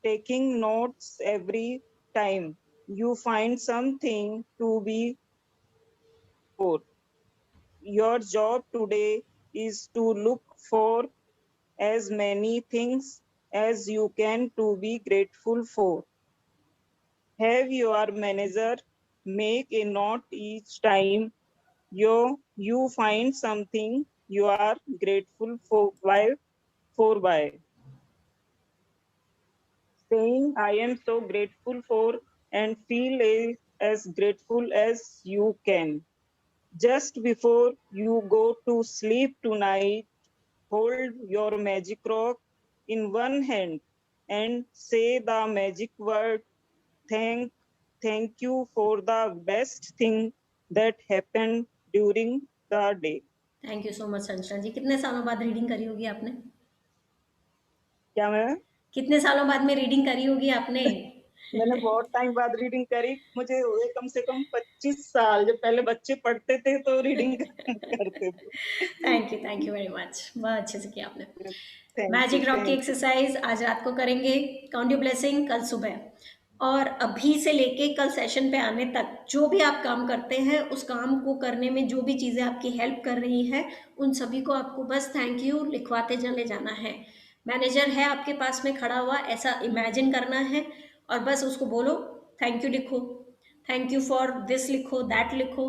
[SPEAKER 5] taking notes every time you find something to be for. Your job today is to look for as many things as you can to be grateful for. Have your manager make a note each time you find something you are grateful for by saying I am so grateful for and feel as grateful as you can. Just before you go to sleep tonight, hold your magic rock in one hand and say the magic word thank thank you for the best thing that happened during the day.
[SPEAKER 1] Thank you so much Sanjana ji. कितने सालों बाद reading करी होगी आपने?
[SPEAKER 5] क्या मैं
[SPEAKER 1] कितने सालों बाद में रीडिंग करी होगी आपने?
[SPEAKER 5] मैंने बहुत टाइम बाद रीडिंग करी। मुझे हुए कम से कम 25 साल। जब पहले बच्चे पढ़ते थे तो रीडिंग करते थे।
[SPEAKER 1] Thank you very much. बहुत अच्छे से किया आपने।
[SPEAKER 5] थैंक यू,
[SPEAKER 1] मैजिक रॉक की
[SPEAKER 5] थैंक यू।
[SPEAKER 1] एक्सरसाइज आज रात को करेंगे, काउंट योर ब्लेसिंग कल सुबह, और अभी से लेके कल सेशन पे आने तक जो भी आप काम करते हैं उस काम को करने में जो भी चीज़ें आपकी हेल्प कर रही हैं उन सभी को आपको बस थैंक यू लिखवाते चले जाना है। मैनेजर है आपके पास में खड़ा हुआ, ऐसा इमेजिन करना है और बस उसको बोलो थैंक यू लिखो, थैंक यू फॉर दिस लिखो, दैट लिखो,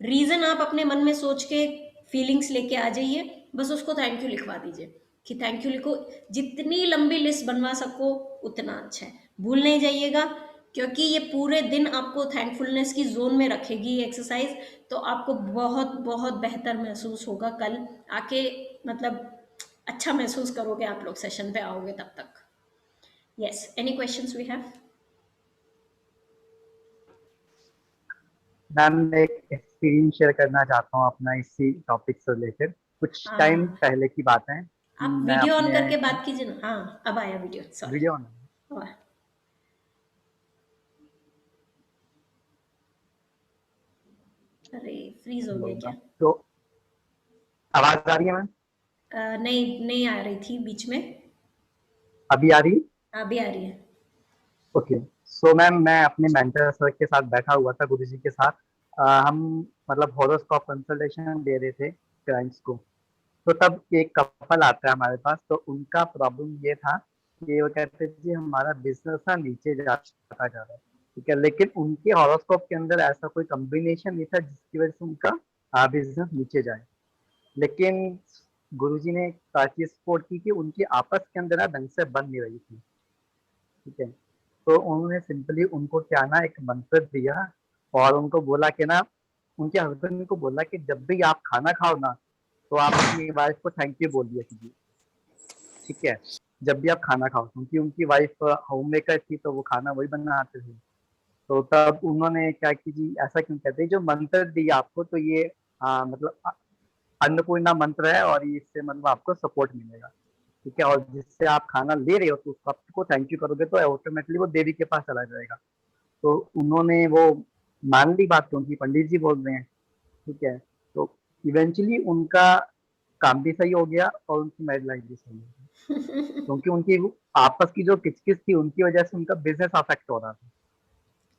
[SPEAKER 1] रीज़न आप अपने मन में सोच के फीलिंग्स लेके आ जाइए, बस उसको थैंक यू लिखवा दीजिए कि थैंक यू लिखो। जितनी लंबी लिस्ट बनवा सको उतना अच्छा है। भूल नहीं जाइएगा क्योंकि ये पूरे दिन आपको थैंकफुलनेस की जोन में रखेगी ये एक्सरसाइज, तो आपको बहुत बहुत बेहतर महसूस होगा कल आके, मतलब अच्छा महसूस करोगे आप लोग सेशन पे आओगे तब तक। Yes, any questions we have?
[SPEAKER 6] Ma'am मैं एक एक्सपीरियंस शेयर करना चाहता हूँ अपना इसी टॉपिक से रिलेटेड। कुछ टाइम
[SPEAKER 1] हाँ,
[SPEAKER 6] पहले की बात है।
[SPEAKER 1] आप
[SPEAKER 6] मैं
[SPEAKER 1] वीडियो ऑन
[SPEAKER 6] अपने
[SPEAKER 1] करके बात कीजिए ना। हाँ, अब आया वीडियो, सॉरी।
[SPEAKER 6] वीडियो ऑन
[SPEAKER 1] अरे फ्रीज हो गया क्या?
[SPEAKER 6] तो आवाज आ रही है मैम?
[SPEAKER 1] नहीं नहीं आ रही थी बीच में।
[SPEAKER 6] अभी आ रही?
[SPEAKER 1] अभी आ रही है।
[SPEAKER 6] ओके। सो मैम मैं अपने मेंटर सर के साथ बैठा हुआ था, गुरुजी के साथ। हम मतलब हॉरोस्कोप कंसल्टेशन दे रहे थे क्लाइंट्स को। तो तब एक कपल आता है हमारे पास, तो उनका प्रॉब्लम ये था कि वो कहते थे जी हमारा बिजनेस ना नीचे जाता जा रहा है, ठीक है, लेकिन उनके हॉरोस्कोप के अंदर ऐसा कोई कॉम्बिनेशन नहीं था जिसकी वजह से उनका बिजनेस नीचे जाए। लेकिन गुरुजी ने एक चीज सपोर्ट की कि उनकी आपस के अंदर ना ढंग से बन नहीं रही थी, ठीक है। तो उन्होंने सिंपली उनको क्या ना एक मंत्र दिया और उनको बोला कि ना, उनके हस्बैंड को बोला कि जब भी आप खाना खाओ ना तो आप अपनी वाइफ को थैंक यू बोल दिया कीजिए, ठीक है, जब भी आप खाना खाओ, क्योंकि उनकी वाइफ होम मेकर थी तो वो खाना वही बनाते थे। तो तब उन्होंने क्या की जी, ऐसा क्यों कहते हैं, जो मंत्र दिया आपको तो ये मतलब अन्नपूर्णा मंत्र है और इससे मतलब आपको सपोर्ट मिलेगा, ठीक है, और जिससे आप खाना ले रहे हो तो उसको आपको थैंक यू करोगे तो ऑटोमेटिकली वो देवी के पास चला जाएगा। तो उन्होंने वो मान ली बात, क्योंकि पंडित जी बोल रहे हैं, ठीक है। तो इवेंचुअली उनका काम भी सही हो गया और उनकी मैरिज लाइफ भी सही हो गई, क्योंकि उनकी आपस की जो किचकिच थी उनकी वजह से उनका बिजनेस अफेक्ट हो रहा था।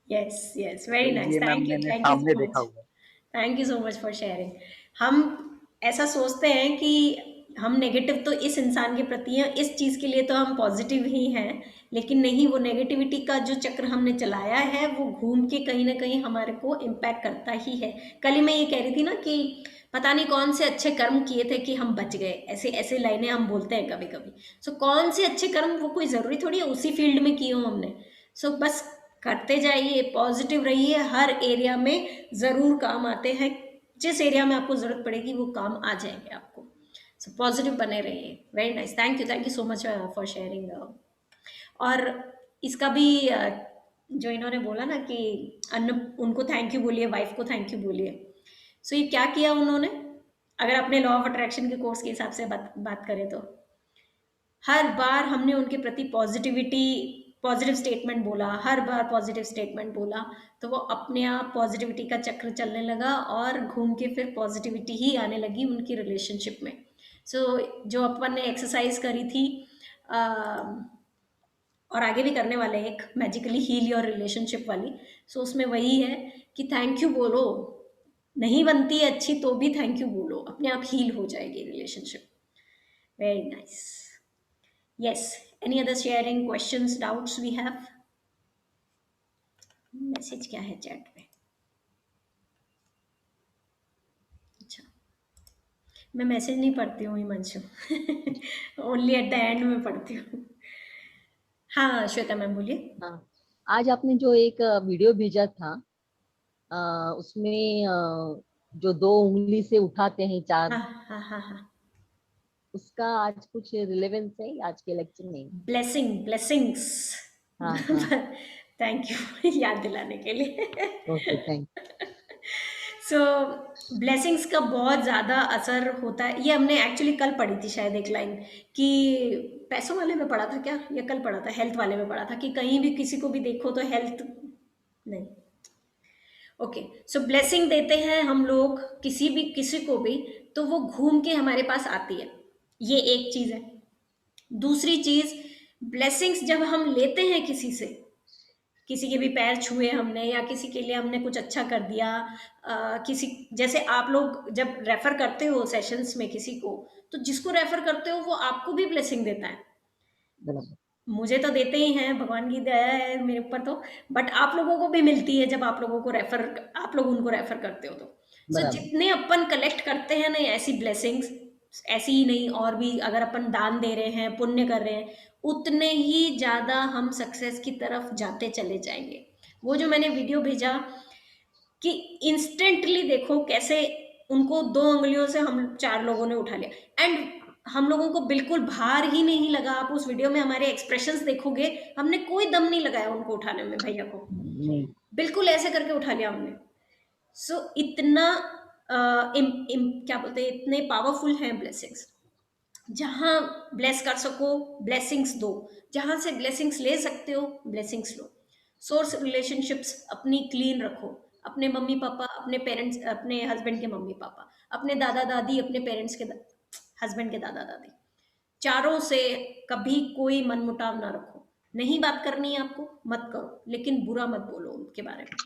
[SPEAKER 1] यस यस,
[SPEAKER 6] तो
[SPEAKER 1] वेरी नाइस,
[SPEAKER 6] ये मैम मैंने
[SPEAKER 1] थैंक यू
[SPEAKER 6] सामने
[SPEAKER 1] सो
[SPEAKER 6] देखा
[SPEAKER 1] मच।
[SPEAKER 6] हुआ है।
[SPEAKER 1] Thank you so much for sharing. हम ऐसा सोचते हैं कि हम नेगेटिव तो इस इंसान के प्रति हैं, इस चीज़ के लिए तो हम पॉजिटिव ही हैं, लेकिन नहीं, वो नेगेटिविटी का जो चक्र हमने चलाया है वो घूम के कहीं ना कहीं हमारे को इम्पैक्ट करता ही है। कल ही मैं ये कह रही थी ना कि पता नहीं कौन से अच्छे कर्म किए थे कि हम बच गए, ऐसे ऐसे लाइनें हम बोलते हैं कभी कभी। सो कौन से अच्छे कर्म, वो कोई ज़रूरी थोड़ी है उसी फील्ड में किए हों हमने। सो बस करते जाइए, पॉजिटिव रहिए, हर एरिया में ज़रूर काम आते हैं। जिस एरिया में आपको जरूरत पड़ेगी वो काम आ जाएंगे आपको। सो पॉजिटिव बने रहिए। Very nice, thank you so much for sharing. और इसका भी जो इन्होंने बोला ना कि अन्न उनको थैंक यू बोलिए, वाइफ को थैंक यू बोलिए। सो ये क्या किया उन्होंने, अगर अपने लॉ ऑफ अट्रैक्शन के कोर्स के हिसाब से बात करें तो हर बार हमने उनके प्रति पॉजिटिव स्टेटमेंट बोला, हर बार पॉजिटिव स्टेटमेंट बोला, तो वो अपने आप पॉजिटिविटी का चक्र चलने लगा और घूम के फिर पॉजिटिविटी ही आने लगी उनकी रिलेशनशिप में। सो जो अपन ने एक्सरसाइज करी थी और आगे भी करने वाले हैं, एक मैजिकली हील योर रिलेशनशिप वाली, सो उसमें वही है कि थैंक यू बोलो, नहीं बनती है अच्छी तो भी थैंक यू बोलो, अपने आप हील हो जाएगी relationship. Very nice. Yes. Any other sharing, questions, doubts we have? Message क्या है चैट में? अच्छा, मैं मैसेज नहीं पढ़ती हूँ Himanshu, only at the end में पढ़ती हूँ। हाँ श्वेता मैम बोलिए।
[SPEAKER 7] हाँ, आज आपने जो एक वीडियो भेजा था, उसमें जो 2 उंगली से उठाते हैं 4,
[SPEAKER 1] हाँ हाँ हाँ हाँ,
[SPEAKER 7] उसका आज कुछ रिलेवेंस है आज के लेक्चर में?
[SPEAKER 1] ब्लेसिंग्स।
[SPEAKER 7] हाँ हाँ,
[SPEAKER 1] थैंक यू याद दिलाने के लिए।
[SPEAKER 7] Okay, thank.
[SPEAKER 1] सो ब्लेसिंग्स का बहुत ज़्यादा असर होता है। ये हमने एक्चुअली कल पढ़ी थी शायद एक लाइन, कि पैसों वाले में पढ़ा था क्या, या कल पढ़ा था, हेल्थ वाले में पढ़ा था, कि कहीं भी किसी को भी देखो तो हेल्थ नहीं। ओके, सो ब्लेसिंग देते हैं हम लोग किसी को भी, तो वो घूम के हमारे पास आती है। ये एक चीज़ है। दूसरी चीज़, ब्लेसिंग्स जब हम लेते हैं किसी के भी पैर छुए हमने, या किसी के लिए हमने कुछ अच्छा कर दिया, किसी जैसे आप लोग जब रेफर करते हो सेशंस में किसी को, तो जिसको रेफर करते हो वो आपको भी ब्लेसिंग देता है।
[SPEAKER 7] बराबर,
[SPEAKER 1] मुझे तो देते ही हैं, भगवान की दया है मेरे ऊपर तो, बट आप लोगों को भी मिलती है जब आप लोग उनको रेफर करते हो तो। सो
[SPEAKER 7] बराबर,
[SPEAKER 1] जितने अपन कलेक्ट करते हैं ना ऐसी ब्लेसिंग्स, ऐसी ही नहीं और भी, अगर अपन दान दे रहे हैं, पुण्य कर रहे हैं, उतने ही ज्यादा हम सक्सेस की तरफ जाते चले जाएंगे। वो जो मैंने वीडियो भेजा कि इंस्टेंटली देखो कैसे उनको 2 उंगलियों से हम 4 लोगों ने उठा लिया, एंड हम लोगों को बिल्कुल भार ही नहीं लगा। आप उस वीडियो में हमारे एक्सप्रेशंस देखोगे, हमने कोई दम नहीं लगाया उनको उठाने में, भैया को
[SPEAKER 7] नहीं,
[SPEAKER 1] बिल्कुल ऐसे करके उठा लिया हमने। सो इतना क्या बोलते हैं, इतने पावरफुल हैं ब्लेसिंग्स। जहां ब्लेस कर सको ब्लेसिंग्स दो, जहां से ब्लेसिंग्स ले सकते हो ब्लेसिंग्स लो। सोर्स रिलेशनशिप्स अपनी क्लीन रखो, अपने मम्मी पापा, अपने पेरेंट्स, अपने हस्बैंड के मम्मी पापा, अपने दादा दादी, अपने पेरेंट्स के हस्बैंड के दादा दादी, चारों से कभी कोई मनमुटाव ना रखो। नहीं बात करनी है आपको, मत करो, लेकिन बुरा मत बोलो उनके बारे में।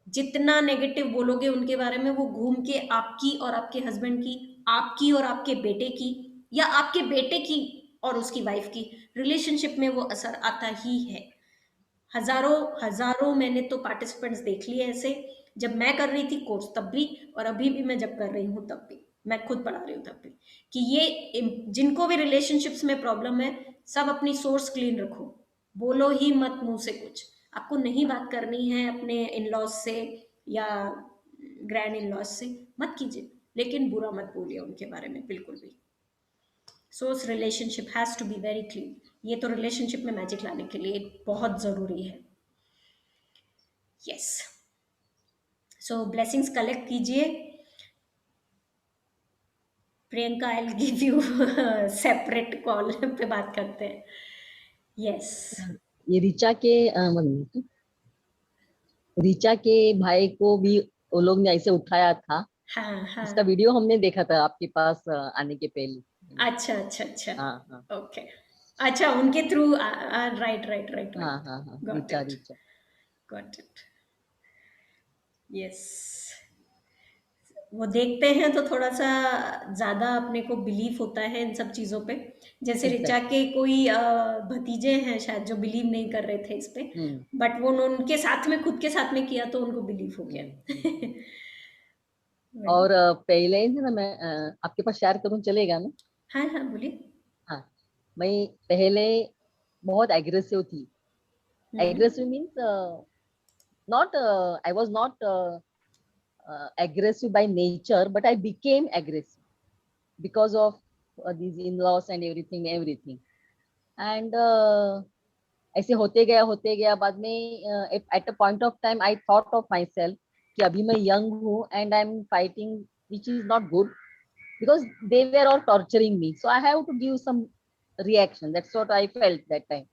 [SPEAKER 1] जितना नेगेटिव बोलोगे उनके बारे में, वो घूम के आपकी और आपके हस्बैंड की, आपकी और आपके बेटे की, या आपके बेटे की और उसकी वाइफ की रिलेशनशिप में वो असर आता ही है। हजारों हजारों मैंने तो पार्टिसिपेंट्स देख लिए ऐसे, जब मैं कर रही थी कोर्स तब भी, और अभी भी मैं जब कर रही हूँ तब भी, मैं खुद पढ़ा रही हूँ तब भी, कि ये जिनको भी रिलेशनशिप्स में प्रॉब्लम है, सब अपनी सोर्स क्लीन रखो। बोलो ही मत मुंह से कुछ। आपको नहीं बात करनी है अपने इन लॉज से या ग्रैंड इन लॉज से, मत कीजिए, लेकिन बुरा मत बोलिए उनके बारे में बिल्कुल भी। Source relationship has to be very clean. ये तो रिलेशनशिप में मैजिक लाने के लिए बहुत जरूरी है। यस, सो ब्लेसिंग्स कलेक्ट कीजिए। Priyanka, I will give you separate call पे बात करते हैं। यस,
[SPEAKER 7] ये रीचा के भाई को भी वो लोग ने ऐसे उठाया था।
[SPEAKER 1] हाँ हाँ,
[SPEAKER 7] इसका वीडियो हमने देखा था आपके पास आने के पहले।
[SPEAKER 1] अच्छा अच्छा अच्छा,
[SPEAKER 7] हाँ हाँ
[SPEAKER 1] ओके, अच्छा उनके थ्रू, राइट राइट राइट,
[SPEAKER 7] हाँ हाँ हाँ,
[SPEAKER 1] got
[SPEAKER 7] Richa
[SPEAKER 1] it
[SPEAKER 7] Richa.
[SPEAKER 1] Got it. Yes, वो देखते हैं तो थोड़ा सा ज्यादा अपने को बिलीव होता है इन सब चीजों पे। जैसे ऋचा के कोई भतीजे हैं शायद जो बिलीव नहीं कर रहे थे इस पे, बट वो उनके साथ में, खुद के साथ में किया तो उनको बिलीव हो गया।
[SPEAKER 7] और पहले ही ना मैं आपके पास शेयर करूं, चलेगा ना?
[SPEAKER 1] हाँ हाँ बोलिए।
[SPEAKER 7] हाँ, मैं पहले बहुत एग्रेसिव थी। Aggressive means not, I was not aggressive by nature, but I became aggressive because of these in-laws and everything. And ऐसे होते गया बाद में at a point of time I thought of myself कि अभी मैं young हूँ and I'm fighting, which is not good, because they were all torturing me, so I have to give some reaction. That's what I felt that time.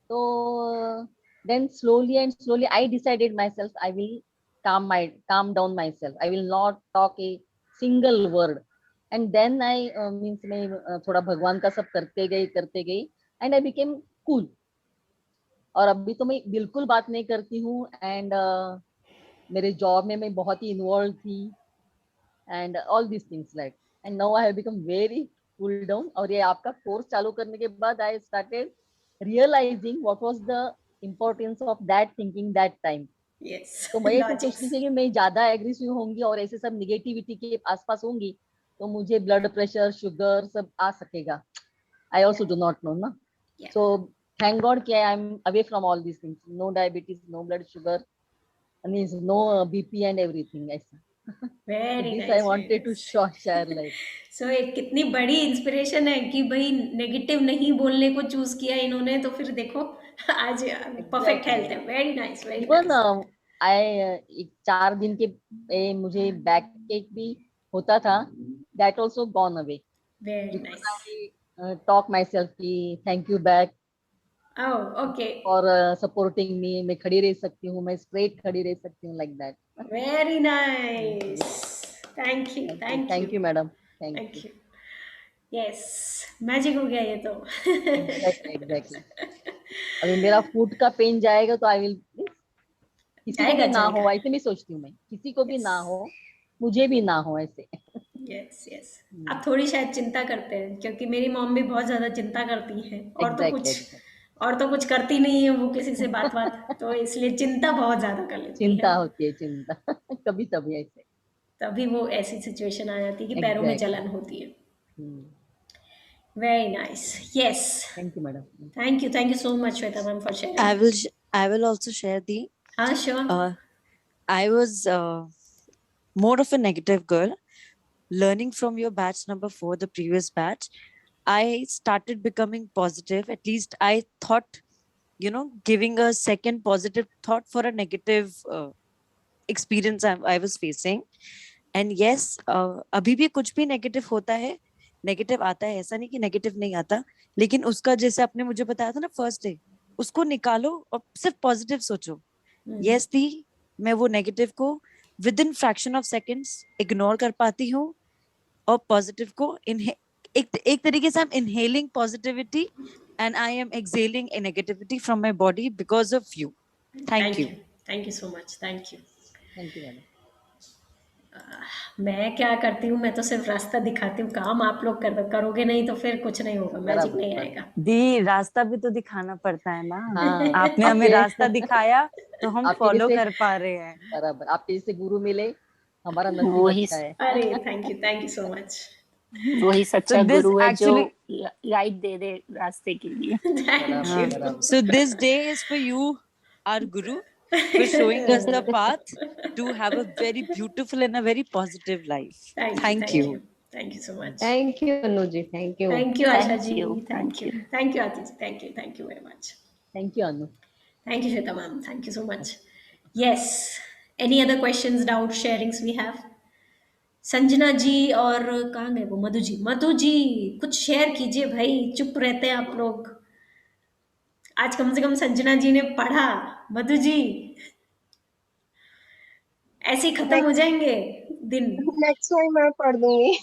[SPEAKER 7] So then slowly I decided myself, I will calm down myself. I will not talk a single word. And then I means मैं थोड़ा भगवान का सब करते गई and I became cool. और अभी तो मैं बिल्कुल बात नहीं करती हूँ. And मेरे जॉब में मैं बहुत ही इन्वॉल्व थी and all these things like, and now I have become very cool down. और ये आपका कोर्स चालू करने के बाद I started realizing what was the importance of that thinking that time.
[SPEAKER 1] Yes.
[SPEAKER 7] तो मैं ये
[SPEAKER 1] Logics.
[SPEAKER 7] सोचती थी कि मैं ज्यादा एग्रेसिव होंगी और ऐसे सब निगेटिविटी के आसपास होंगी तो मुझे ब्लड प्रेशर, शुगर सब आ सकेगा. I also do not know ना.
[SPEAKER 1] Yeah.
[SPEAKER 7] So thank God कि I am away from all these things. No diabetes, no blood sugar, means no BP and everything ऐसा. So
[SPEAKER 1] Very
[SPEAKER 7] this
[SPEAKER 1] nice.
[SPEAKER 7] I wanted to share like.
[SPEAKER 1] सो एक कितनी बड़ी inspiration है कि भाई negative नहीं बोलने को चूज किया इन्होंने, तो फिर देखो आज परफेक्ट हेल्थ है. Very nice, very
[SPEAKER 7] Even
[SPEAKER 1] nice.
[SPEAKER 7] एक 4 दिन के मुझे बैक एक भी होता था, that also gone away.
[SPEAKER 1] Very
[SPEAKER 7] Because
[SPEAKER 1] nice.
[SPEAKER 7] I talk myself कि thank you back
[SPEAKER 1] oh okay.
[SPEAKER 7] for supporting me. मैं खड़ी रह सकती हूँ, मैं straight खड़ी रह सकती हूँ like that.
[SPEAKER 1] Very nice. Thank you,
[SPEAKER 7] Thank you madam. Thank
[SPEAKER 1] thank
[SPEAKER 7] you.
[SPEAKER 1] You. Yes, magic हो गया ये तो.
[SPEAKER 7] Exactly. अभी मेरा फूट का पेन जाएगा तो I will, किसी को भी ना हो ऐसे नहीं सोचती हूँ मैं, किसी को भी ना हो, मुझे भी ना हो ऐसे.
[SPEAKER 1] Yes yes. आप थोड़ी शायद चिंता करते हैं, क्योंकि मेरी मॉम भी बहुत ज्यादा चिंता करती हैं और तो कुछ करती नहीं है वो किसी से बात तो इसलिए चिंता बहुत ज्यादा कर लेती
[SPEAKER 7] चिंता
[SPEAKER 1] है.
[SPEAKER 7] होती है चिंता कभी तभी ऐसे.
[SPEAKER 1] तभी वो ऐसी सिचुएशन आ जाती है कि पैरों में
[SPEAKER 7] Exactly.
[SPEAKER 1] जलन होती है. Very nice. Yes.
[SPEAKER 7] Thank you madam.
[SPEAKER 1] Thank you so much Shweta ma'am for sharing.
[SPEAKER 3] I will also share the.
[SPEAKER 1] हाँ sure.
[SPEAKER 3] I was more of a negative girl. Learning from your batch number 4, the previous batch, I started becoming positive. At least I thought, giving a second positive thought for a negative experience I was facing. And yes, अभी भी कुछ भी negative होता है, negative आता है, ऐसा नहीं कि negative नहीं आता, लेकिन उसका जैसे आपने मुझे बताया था ना फर्स्ट डे, उसको निकालो और सिर्फ पॉजिटिव सोचो. Yes दी, मैं वो नेगेटिव को with in fraction of seconds ignore कर पाती हूँ और पॉजिटिव को एक तरीके से I am inhaling positivity and I am excelling A negativity from my body because of you. Thank you
[SPEAKER 1] so much. Thank you.
[SPEAKER 7] Thank you madam.
[SPEAKER 1] मैं क्या करती हूँ, मैं तो सिर्फ रास्ता दिखाती हूँ. काम आप लोग करोगे नहीं तो फिर कुछ नहीं होगा, मैजिक नहीं आएगा.
[SPEAKER 3] दी, रास्ता भी तो दिखाना पड़ता है ना.
[SPEAKER 7] हाँ,
[SPEAKER 3] आपने हमें रास्ता दिखाया तो हम
[SPEAKER 7] आपके
[SPEAKER 3] फॉलो
[SPEAKER 7] जैसे-
[SPEAKER 3] कर पा रहे हैं.
[SPEAKER 7] बराबर, आपके जैसे गुरु मिले, हमारा नसीब
[SPEAKER 8] वही
[SPEAKER 7] अच्छा है.
[SPEAKER 1] अरे थैंक यू सो मच.
[SPEAKER 8] वही सच्चा
[SPEAKER 3] this
[SPEAKER 8] गुरु है जो
[SPEAKER 3] actually-
[SPEAKER 8] गाइड दे दे रास्ते के लिए.
[SPEAKER 1] थैंक
[SPEAKER 7] बराबर,
[SPEAKER 1] यू.
[SPEAKER 7] बराबर.
[SPEAKER 3] So this day is for you, our guru, for showing us the path to have a very beautiful and a very positive life. Thank you.
[SPEAKER 1] Thank you so much.
[SPEAKER 4] Thank you, Anuji. Thank you.
[SPEAKER 1] Thank you, Asha
[SPEAKER 8] Thank
[SPEAKER 1] ji.
[SPEAKER 8] you.
[SPEAKER 1] Thank you. Thank you, Ati ji. Thank you very much.
[SPEAKER 7] Thank you Anu.
[SPEAKER 1] Thank you, Shweta ma'am. Thank you so much. Yes. Any other questions, doubts, sharings we have? Sanjana ji और कहाँ गए वो? मधु जी कुछ share कीजिए भाई, चुप रहते हैं आप लोग. आज कम से कम संजना जी ने पढ़ा. मधु जी ऐसे ही खत्म हो जाएंगे दिन.
[SPEAKER 9] नेक्स्ट टाइम मैं पढ़ दूंगी.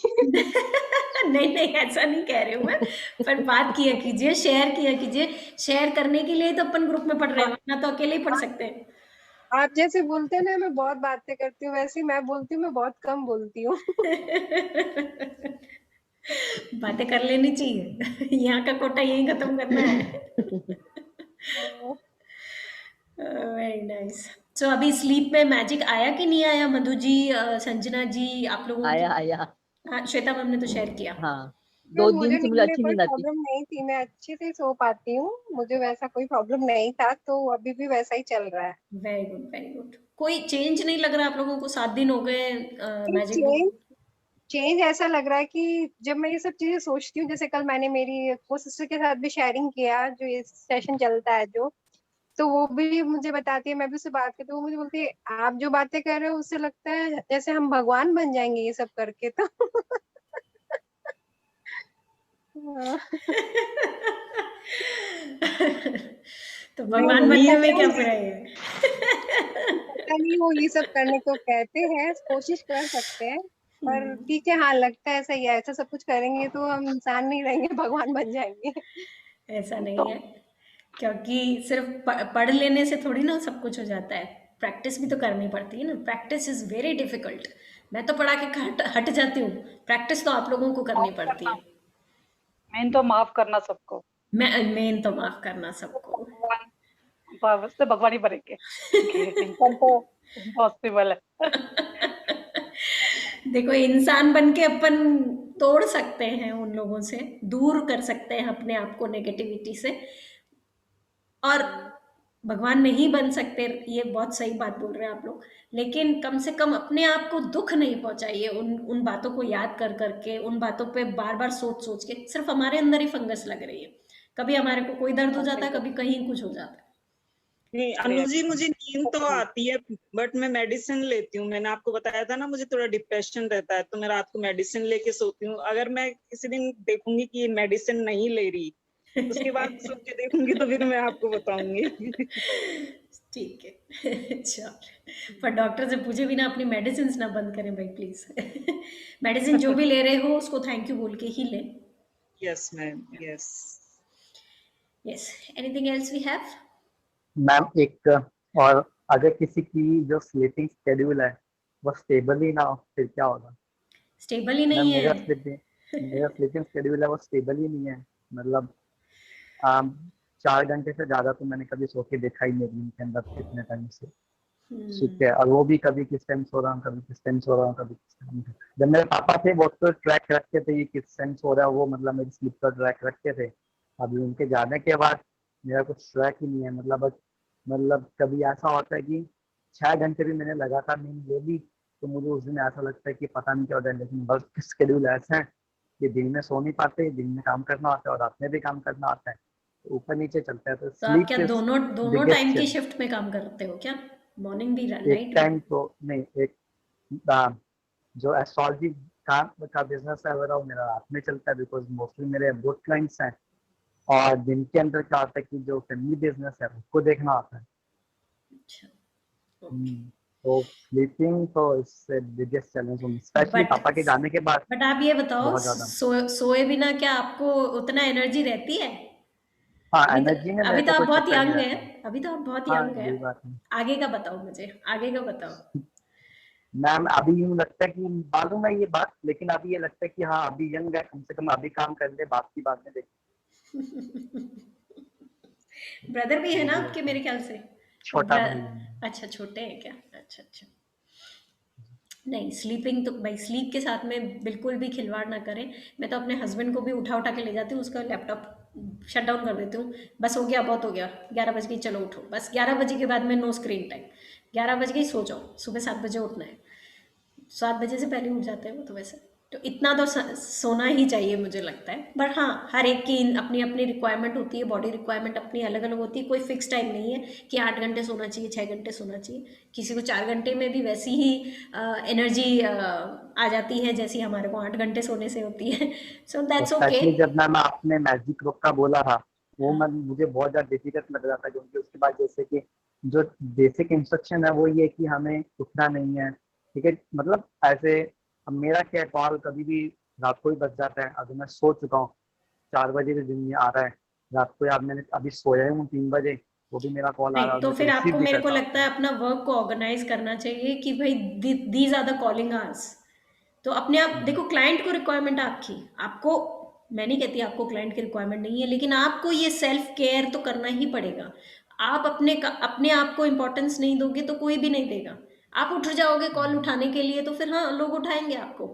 [SPEAKER 1] नहीं ऐसा नहीं कह रही हूँ मैं, पर बात किया कीजिए, शेयर किया कीजिए. शेयर करने के लिए तो अपन ग्रुप में पढ़ रहे हैं, वरना तो अकेले ही पढ़ सकते हैं.
[SPEAKER 9] आप जैसे बोलते हैं ना, मैं बहुत बातें करती हूँ, वैसे ही मैं बोलती हूँ, मैं बहुत कम बोलती हूँ.
[SPEAKER 1] बातें कर लेनी चाहिए. यहाँ का कोटा यही खत्म करना है. Very nice. सो अभी स्लीप में मैजिक आया कि नहीं आया? मधु जी, संजना जी, आप लोगों
[SPEAKER 7] आया.
[SPEAKER 1] हाँ, श्वेता मैम ने तो शेयर किया.
[SPEAKER 7] हाँ, 2
[SPEAKER 9] मुझे
[SPEAKER 7] दिन से मुझे
[SPEAKER 9] नींद में
[SPEAKER 7] अच्छी
[SPEAKER 9] कोई
[SPEAKER 7] नींद आती।
[SPEAKER 9] प्रॉब्लम नहीं थी, मैं अच्छे से सो पाती हूँ, मुझे वैसा कोई प्रॉब्लम नहीं था, तो अभी भी वैसा ही चल रहा है।
[SPEAKER 1] Very good, very good. कोई चेंज नहीं लग रहा आप लोगों को? 7 दिन हो गए मैजिक बुक।
[SPEAKER 9] चेंज चेंज ऐसा लग रहा है कि जब मैं ये सब चीजें सोचती हूँ, जैसे कल मैंने मेरी वो सिस्टर के साथ भी शेयरिंग किया, जो ये सेशन चलता है जो, तो वो भी मुझे बताती है, मैं भी उससे बात करती हूँ, वो मुझे बोलती है आप जो बातें कर रहे हो उससे लगता है जैसे हम भगवान बन जाएंगे ये सब करके, तो हाँ।
[SPEAKER 1] तो
[SPEAKER 7] नहीं,
[SPEAKER 1] भगवान
[SPEAKER 7] नींद
[SPEAKER 1] बनने में क्या
[SPEAKER 9] पता
[SPEAKER 1] बुराई है?
[SPEAKER 9] नहीं वो ये सब करने को कहते हैं, कोशिश कर सकते हैं, पर ठीक है, हाँ लगता है सही है, ऐसा सब कुछ करेंगे तो हम इंसान नहीं रहेंगे, भगवान बन जाएंगे।
[SPEAKER 1] ऐसा नहीं है, क्योंकि सिर्फ पढ़ लेने से थोड़ी ना सब कुछ हो जाता है। प्रैक्टिस भी तो करनी पड़ती है ना। Practice is very difficult. मैं तो पढ़ा के हट जाती हूँ, प्रैक्टिस तो आप लोगों को करनी
[SPEAKER 2] माफ
[SPEAKER 1] पड़ती
[SPEAKER 2] करना,
[SPEAKER 1] है।
[SPEAKER 2] मेन तो माफ करना सबको।
[SPEAKER 1] मेन तो माफ करना सबको।
[SPEAKER 2] भगवान से भगवान ही बनेंगे, क्योंकि इंसान तो इम्पॉसिबल है।
[SPEAKER 1] देखो, इंसान बन के अपन तोड़ सकते हैं उन लोगों से, दूर कर सकते हैं अपने आप को नेगेटिविटी से, और भगवान नहीं बन सकते, ये बहुत सही बात बोल रहे हैं आप लोग। लेकिन कम से कम अपने आप को दुख नहीं पहुंचाइए उन उन बातों को याद कर करके, उन बातों पे बार बार सोच सोच के। सिर्फ हमारे अंदर ही फंगस लग रही है, कभी हमारे को कोई दर्द हो जाता है, कभी कहीं कुछ हो जाता है।
[SPEAKER 5] नहीं अनु जी, मुझे नींद तो आती है, बट मैं मेडिसिन लेती हूँ। मैंने आपको बताया था ना, मुझे थोड़ा डिप्रेशन रहता है, तो मैं रात को मेडिसिन लेके सोती हूँ। अगर मैं किसी दिन देखूंगी कि ये मेडिसिन नहीं ले रही, उसके बाद सो के देखूंगी, तो फिर मैं आपको बताऊंगी।
[SPEAKER 1] ठीक है। चल, पर डॉक्टर से पूछे बिना अपनी मेडिसिन ना बंद करें भाई, प्लीज। मेडिसिन जो भी ले रहे हो उसको थैंक यू बोल के ही लें।
[SPEAKER 5] Yes ma'am, yes.
[SPEAKER 1] Yes, anything else we have?
[SPEAKER 6] Ma'am एक और, अगर किसी की जो स्लीपिंग शेड्यूल है वो स्टेबल ही ना हो, फिर क्या होगा?
[SPEAKER 1] स्टेबल ही
[SPEAKER 6] मैम
[SPEAKER 1] नहीं है।
[SPEAKER 6] मेरा स्लीपिंग शेड्यूल है वो स्टेबल ही नहीं है। मतलब आम, 4 घंटे से ज्यादा तो मैंने कभी सो के देखा ही नहीं दिन के अंदर कितने टाइम से। ठीक है, और वो भी कभी किस टाइम सो रहा हूँ, कभी किस टाइम सो रहा हूँ, कभी किस टाइम। जब मेरे पापा थे वो तो ट्रैक रखते थे ये किस टाइम सो रहा है, वो मतलब मेरी स्लीप का ट्रैक रखते थे। अभी उनके जाने के बाद मेरा कुछ ट्रैक ही नहीं है। मतलब कभी ऐसा होता है कि 6 घंटे भी मैंने लगातार नींद ले ली तो मुझे उस दिन ऐसा लगता है कि पता नहीं क्या होता है। लेकिन बस शेड्यूल ऐसा है कि दिन में सो नहीं पाते, दिन में काम करना होता है और रात में भी काम करना होता है, तो ऊपर नीचे चलता है। तो
[SPEAKER 1] तो आप क्या
[SPEAKER 6] स्लीप इज
[SPEAKER 1] दोनों दोनों टाइम
[SPEAKER 6] बिगेस्ट।
[SPEAKER 1] की शिफ्ट में काम करते हो क्या? मॉर्निंग भी,
[SPEAKER 6] एक
[SPEAKER 1] नाइट भी?
[SPEAKER 6] टाइम तो नहीं, एक आ, जो एस्ट्रोलॉजी का बिजनेस है वो मेरा रात में चलता है, बिकॉज मोस्टली मेरे अब्रोड क्लाइंट्स हैं। और दिन के अंदर क्या होता है कि जो फैमिली बिजनेस है उसको देखना होता है।
[SPEAKER 1] अच्छा, ओके।
[SPEAKER 6] तो स्लीपिंग तो इससे बिगेस्ट चैलेंज हूँ, स्पेशली
[SPEAKER 1] बट
[SPEAKER 6] पापा के जाने के बाद
[SPEAKER 1] बट आप ये बताओ,
[SPEAKER 6] बहुत ज्यादा।
[SPEAKER 1] सोए बिना क्या आपको उतना एनर्जी रहती है?
[SPEAKER 6] हाँ,
[SPEAKER 1] अभी तो
[SPEAKER 6] एनर्जी में
[SPEAKER 1] अभी
[SPEAKER 6] मेरे
[SPEAKER 1] तो
[SPEAKER 6] को
[SPEAKER 1] आप
[SPEAKER 6] कोई
[SPEAKER 1] बहुत
[SPEAKER 6] चक्कर नहीं
[SPEAKER 1] यंग
[SPEAKER 6] रहता।
[SPEAKER 1] हैं, अभी तो आप बहुत
[SPEAKER 6] हाँ,
[SPEAKER 1] यंग हैं।
[SPEAKER 6] यही बात है
[SPEAKER 1] आगे का बताओ मुझे, आगे का बताओ।
[SPEAKER 6] मैम। अभी यूँ लगता है कि मालूम है ये बात, लेकिन अभी ये लगता है कि हाँ अभी यंग है, कम से कम अभी काम कर ले, बात की बात में देख।
[SPEAKER 1] ब्रदर भी है ना
[SPEAKER 6] अभी
[SPEAKER 1] आपके
[SPEAKER 6] ऐसा
[SPEAKER 1] मेरे ख्याल से? तो
[SPEAKER 6] छोटा भाई है मेरा।
[SPEAKER 1] अच्छा, छोटे हैं क्या? अच्छा अच्छा। नहीं, स्लीपिंग तो भाई, स्लीप के साथ में बिल्कुल भी खिलवाड़ ना करें। मैं तो अपने हस्बैंड को भी उठा उठा के ले जाती हूँ, उसका लैपटॉप शट डाउन कर देती हूँ। बस हो गया, बहुत हो गया, 11 बज गई, चलो उठो। बस 11 बजे के बाद में नो स्क्रीन टाइम। 11 बज गई, सो जाओ, सुबह 7 बजे उठना है। 7 बजे से पहले उठ जाते हैं वो तो वैसे। तो इतना तो सोना ही चाहिए मुझे लगता है। बट हाँ, हर एक की अपनी अपनी रिक्वायरमेंट होती है, बॉडी रिक्वायरमेंट अपनी अलग अलग होती है। कोई फिक्स टाइम नहीं है कि 8 घंटे सोना चाहिए, 6 घंटे सोना चाहिए। किसी को 4 घंटे में भी वैसी ही एनर्जी आ जाती है जैसी हमारे को 8 घंटे सोने से होती है। सो
[SPEAKER 6] तो
[SPEAKER 1] दैट्स ओके।
[SPEAKER 6] स्पेशली जब मैं आपने मैजिक ग्रुप का बोला था, वो मुझे बहुत ज्यादा डिफिकल्ट लग रहा था, क्योंकि उसके बाद जैसे कि जो बेसिक इंस्ट्रक्शन है वो ये कि हमें उठना नहीं है। ठीक है, मतलब ऐसे अब मेरा क्या कॉल कभी भी रात को ही बच जाता है। अगर मैं सो चुका हूँ 4 बजे भी दिन में आ रहा है रात को, या मैंने अभी सोया हूँ 3 बजे, वो भी मेरा कॉल आ रहा है
[SPEAKER 1] नहीं,
[SPEAKER 6] और
[SPEAKER 1] तो
[SPEAKER 6] मेरे को
[SPEAKER 1] फिर
[SPEAKER 6] रिसीव
[SPEAKER 1] आपको,
[SPEAKER 6] भी
[SPEAKER 1] मेरे को
[SPEAKER 6] करना
[SPEAKER 1] लगता
[SPEAKER 6] होता है।
[SPEAKER 1] है अपना वर्क को ऑर्गेनाइज करना चाहिए कि भाई these are the calling hours. तो अपने आप देखो, क्लाइंट को रिक्वायरमेंट आपकी, आपको, मैं नहीं कहती आपको क्लाइंट की रिक्वायरमेंट नहीं है, लेकिन आपको ये सेल्फ केयर तो करना ही पड़ेगा। आप अपने आप को इम्पोर्टेंस नहीं दोगे तो कोई भी नहीं देगा। आप उठ जाओगे कॉल उठाने के लिए तो फिर हाँ, लोग उठाएंगे आपको।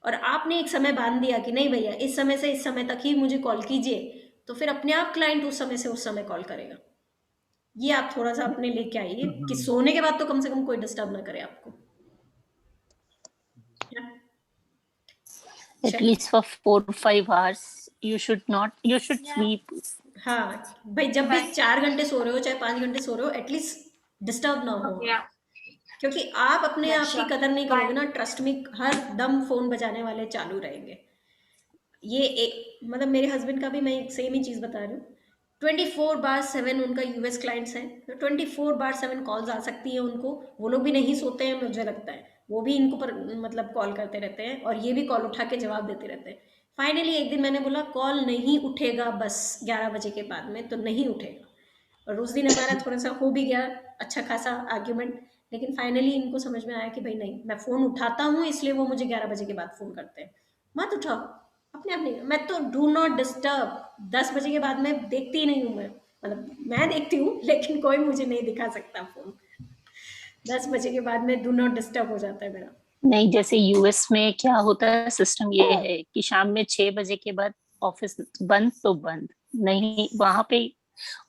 [SPEAKER 1] और आपने एक समय बांध दिया कि नहीं भैया इस समय से इस समय तक ही मुझे कॉल कीजिए, तो फिर अपने आप क्लाइंट उस समय से उस समय कॉल करेगा। ये आप थोड़ा सा अपने लेके आइए कि सोने के बाद तो कम से कम कोई डिस्टर्ब ना करे आपको।
[SPEAKER 8] At least for 4 or 5 hours, you should sleep.
[SPEAKER 1] हाँ भाई, जब भी 4 घंटे सो रहे हो चाहे 5 घंटे सो रहे हो, एटलीस्ट डिस्टर्ब ना हो आप। क्योंकि आप अपने आप की कदर नहीं करोगे ना, ट्रस्ट में हर दम फोन बजाने वाले चालू रहेंगे। ये एक मतलब मेरे हस्बैंड का भी मैं सेम ही चीज बता रही हूँ। 24/7 उनका यूएस क्लाइंट्स हैं, तो 24/7 कॉल्स आ सकती है उनको। वो लोग भी नहीं सोते हैं, मुझे लगता है वो भी इनको पर मतलब कॉल करते रहते हैं, और ये भी कॉल उठा के जवाब देते रहते हैं। फाइनली एक दिन मैंने बोला कॉल नहीं उठेगा बस 11 बजे के बाद में, तो नहीं उठेगा। और उस दिन हमारा थोड़ा सा हो भी गया अच्छा खासा आर्ग्यूमेंट, लेकिन फाइनली इनको समझ में आया कि भाई नहीं, मैं फोन उठाता हूँ इसलिए वो मुझे 11 बजे के बाद फोन करते हैं। मत उठाओ, अपने आप नहीं। मैं तो डू नॉट डिस्टर्ब 10 बजे के बाद में देखती ही नहीं हूँ। मैं मतलब मैं देखती हूँ लेकिन कोई मुझे नहीं दिखा सकता फोन। 10 बजे के बाद में डू नॉट डिस्टर्ब हो जाता है मेरा।
[SPEAKER 8] नहीं, जैसे यूएस में क्या होता है, सिस्टम ये है कि शाम में 6 बजे के बाद ऑफिस बंद तो बंद नहीं, वहां पे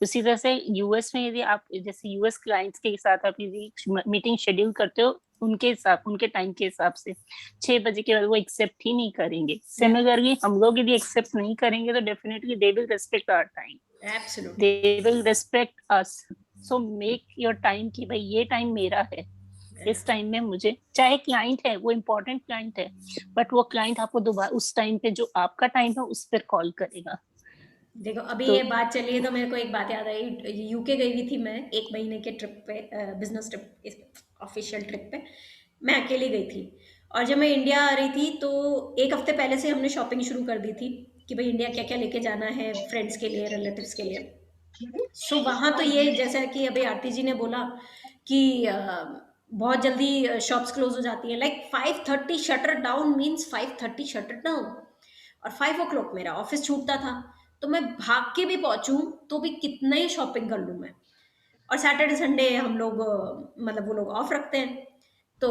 [SPEAKER 8] उसी तरह से यूएस में यदि आप जैसे यूएस क्लाइंट्स के साथ आप यदि मीटिंग शेड्यूल करते हो उनके टाइम के हिसाब से 6 बजे के बाद वो एक्सेप्ट ही नहीं करेंगे। सिमिलरली हम लोग यदि एक्सेप्ट नहीं करेंगे तो definitely they will respect our time, they will respect us. So make your time कि भाई ये टाइम मेरा है, इस टाइम में मुझे, चाहे क्लाइंट है वो इम्पोर्टेंट क्लाइंट है, बट वो क्लाइंट आपको दोबारा उस टाइम पे जो आपका टाइम है उस पर कॉल करेगा।
[SPEAKER 1] देखो अभी
[SPEAKER 8] तो
[SPEAKER 1] ये बात चली है तो मेरे को एक बात याद आई। यूके गई हुई थी मैं 1 महीने के ट्रिप पे, बिजनेस ट्रिप, ऑफिशियल ट्रिप पे मैं अकेली गई थी। और जब मैं इंडिया आ रही थी तो एक हफ्ते पहले से हमने शॉपिंग शुरू कर दी थी कि भाई इंडिया क्या क्या लेके जाना है फ्रेंड्स के लिए, रिलेटिव्स के लिए। सो वहाँ तो ये जैसा कि अभी आरती जी ने बोला कि बहुत जल्दी शॉप्स क्लोज हो जाती हैं। Like 5:30 shutter down means 5:30 shutter down, और 5 o'clock मेरा ऑफिस छूटता था। तो मैं भाग के भी पहुंचूं तो भी कितना ही शॉपिंग कर लूं मैं। और सैटरडे संडे हम लोग मतलब वो लोग ऑफ रखते हैं, तो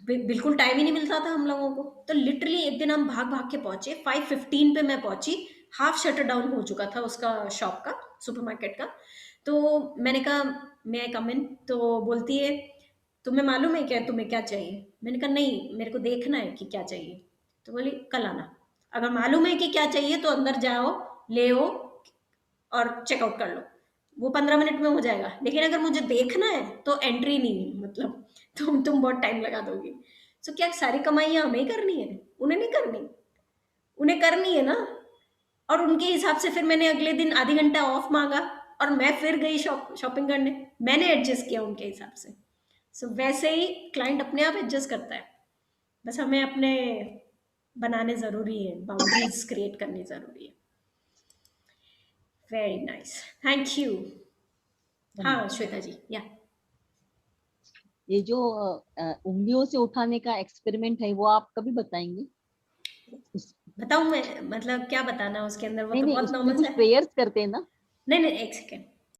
[SPEAKER 1] बिल्कुल टाइम ही नहीं मिलता था हम लोगों को। तो लिटरली एक दिन हम भाग भाग के पहुंचे, 5:15 पे मैं पहुंची, हाफ शटर डाउन हो चुका था उसका, शॉप का, सुपरमार्केट का। तो मैंने कहा मैं आई कम इन, तो बोलती है तुम्हें मालूम है क्या तुम्हें क्या चाहिए? मैंने कहा नहीं, मेरे को देखना है कि क्या चाहिए। तो बोली कल आना, अगर मालूम है कि क्या चाहिए तो अंदर जाओ, ले आओ और चेकआउट कर लो, वो 15 मिनट में हो जाएगा। लेकिन अगर मुझे देखना है तो एंट्री नहीं है, मतलब तुम बहुत टाइम लगा दोगी। सो क्या सारी कमाइयाँ हमें ही करनी है? उन्हें नहीं करनी, उन्हें करनी है ना। और उनके हिसाब से फिर मैंने अगले दिन आधी घंटा ऑफ मांगा और मैं फिर गई शॉपिंग करने। मैंने एडजस्ट किया उनके हिसाब से। सो वैसे ही क्लाइंट अपने आप एडजस्ट करता है, बस हमें अपने बनाने जरूरी है, बाउंड्रीज क्रिएट करनी जरूरी है। Very nice, thank you. हाँ श्वेता जी, या
[SPEAKER 7] ये जो उंगलियों से उठाने का एक्सपेरिमेंट है वो आप कभी बताएंगे?
[SPEAKER 1] बताऊं मैं? मतलब क्या बताना उसके अंदर? वो
[SPEAKER 7] नहीं
[SPEAKER 1] तो
[SPEAKER 7] नहीं,
[SPEAKER 1] बहुत
[SPEAKER 7] उसमें
[SPEAKER 1] नॉर्मल
[SPEAKER 7] कुछ
[SPEAKER 1] है।
[SPEAKER 7] प्रेयर्स करते हैं ना?
[SPEAKER 1] नहीं नहीं, एक सेकेंड।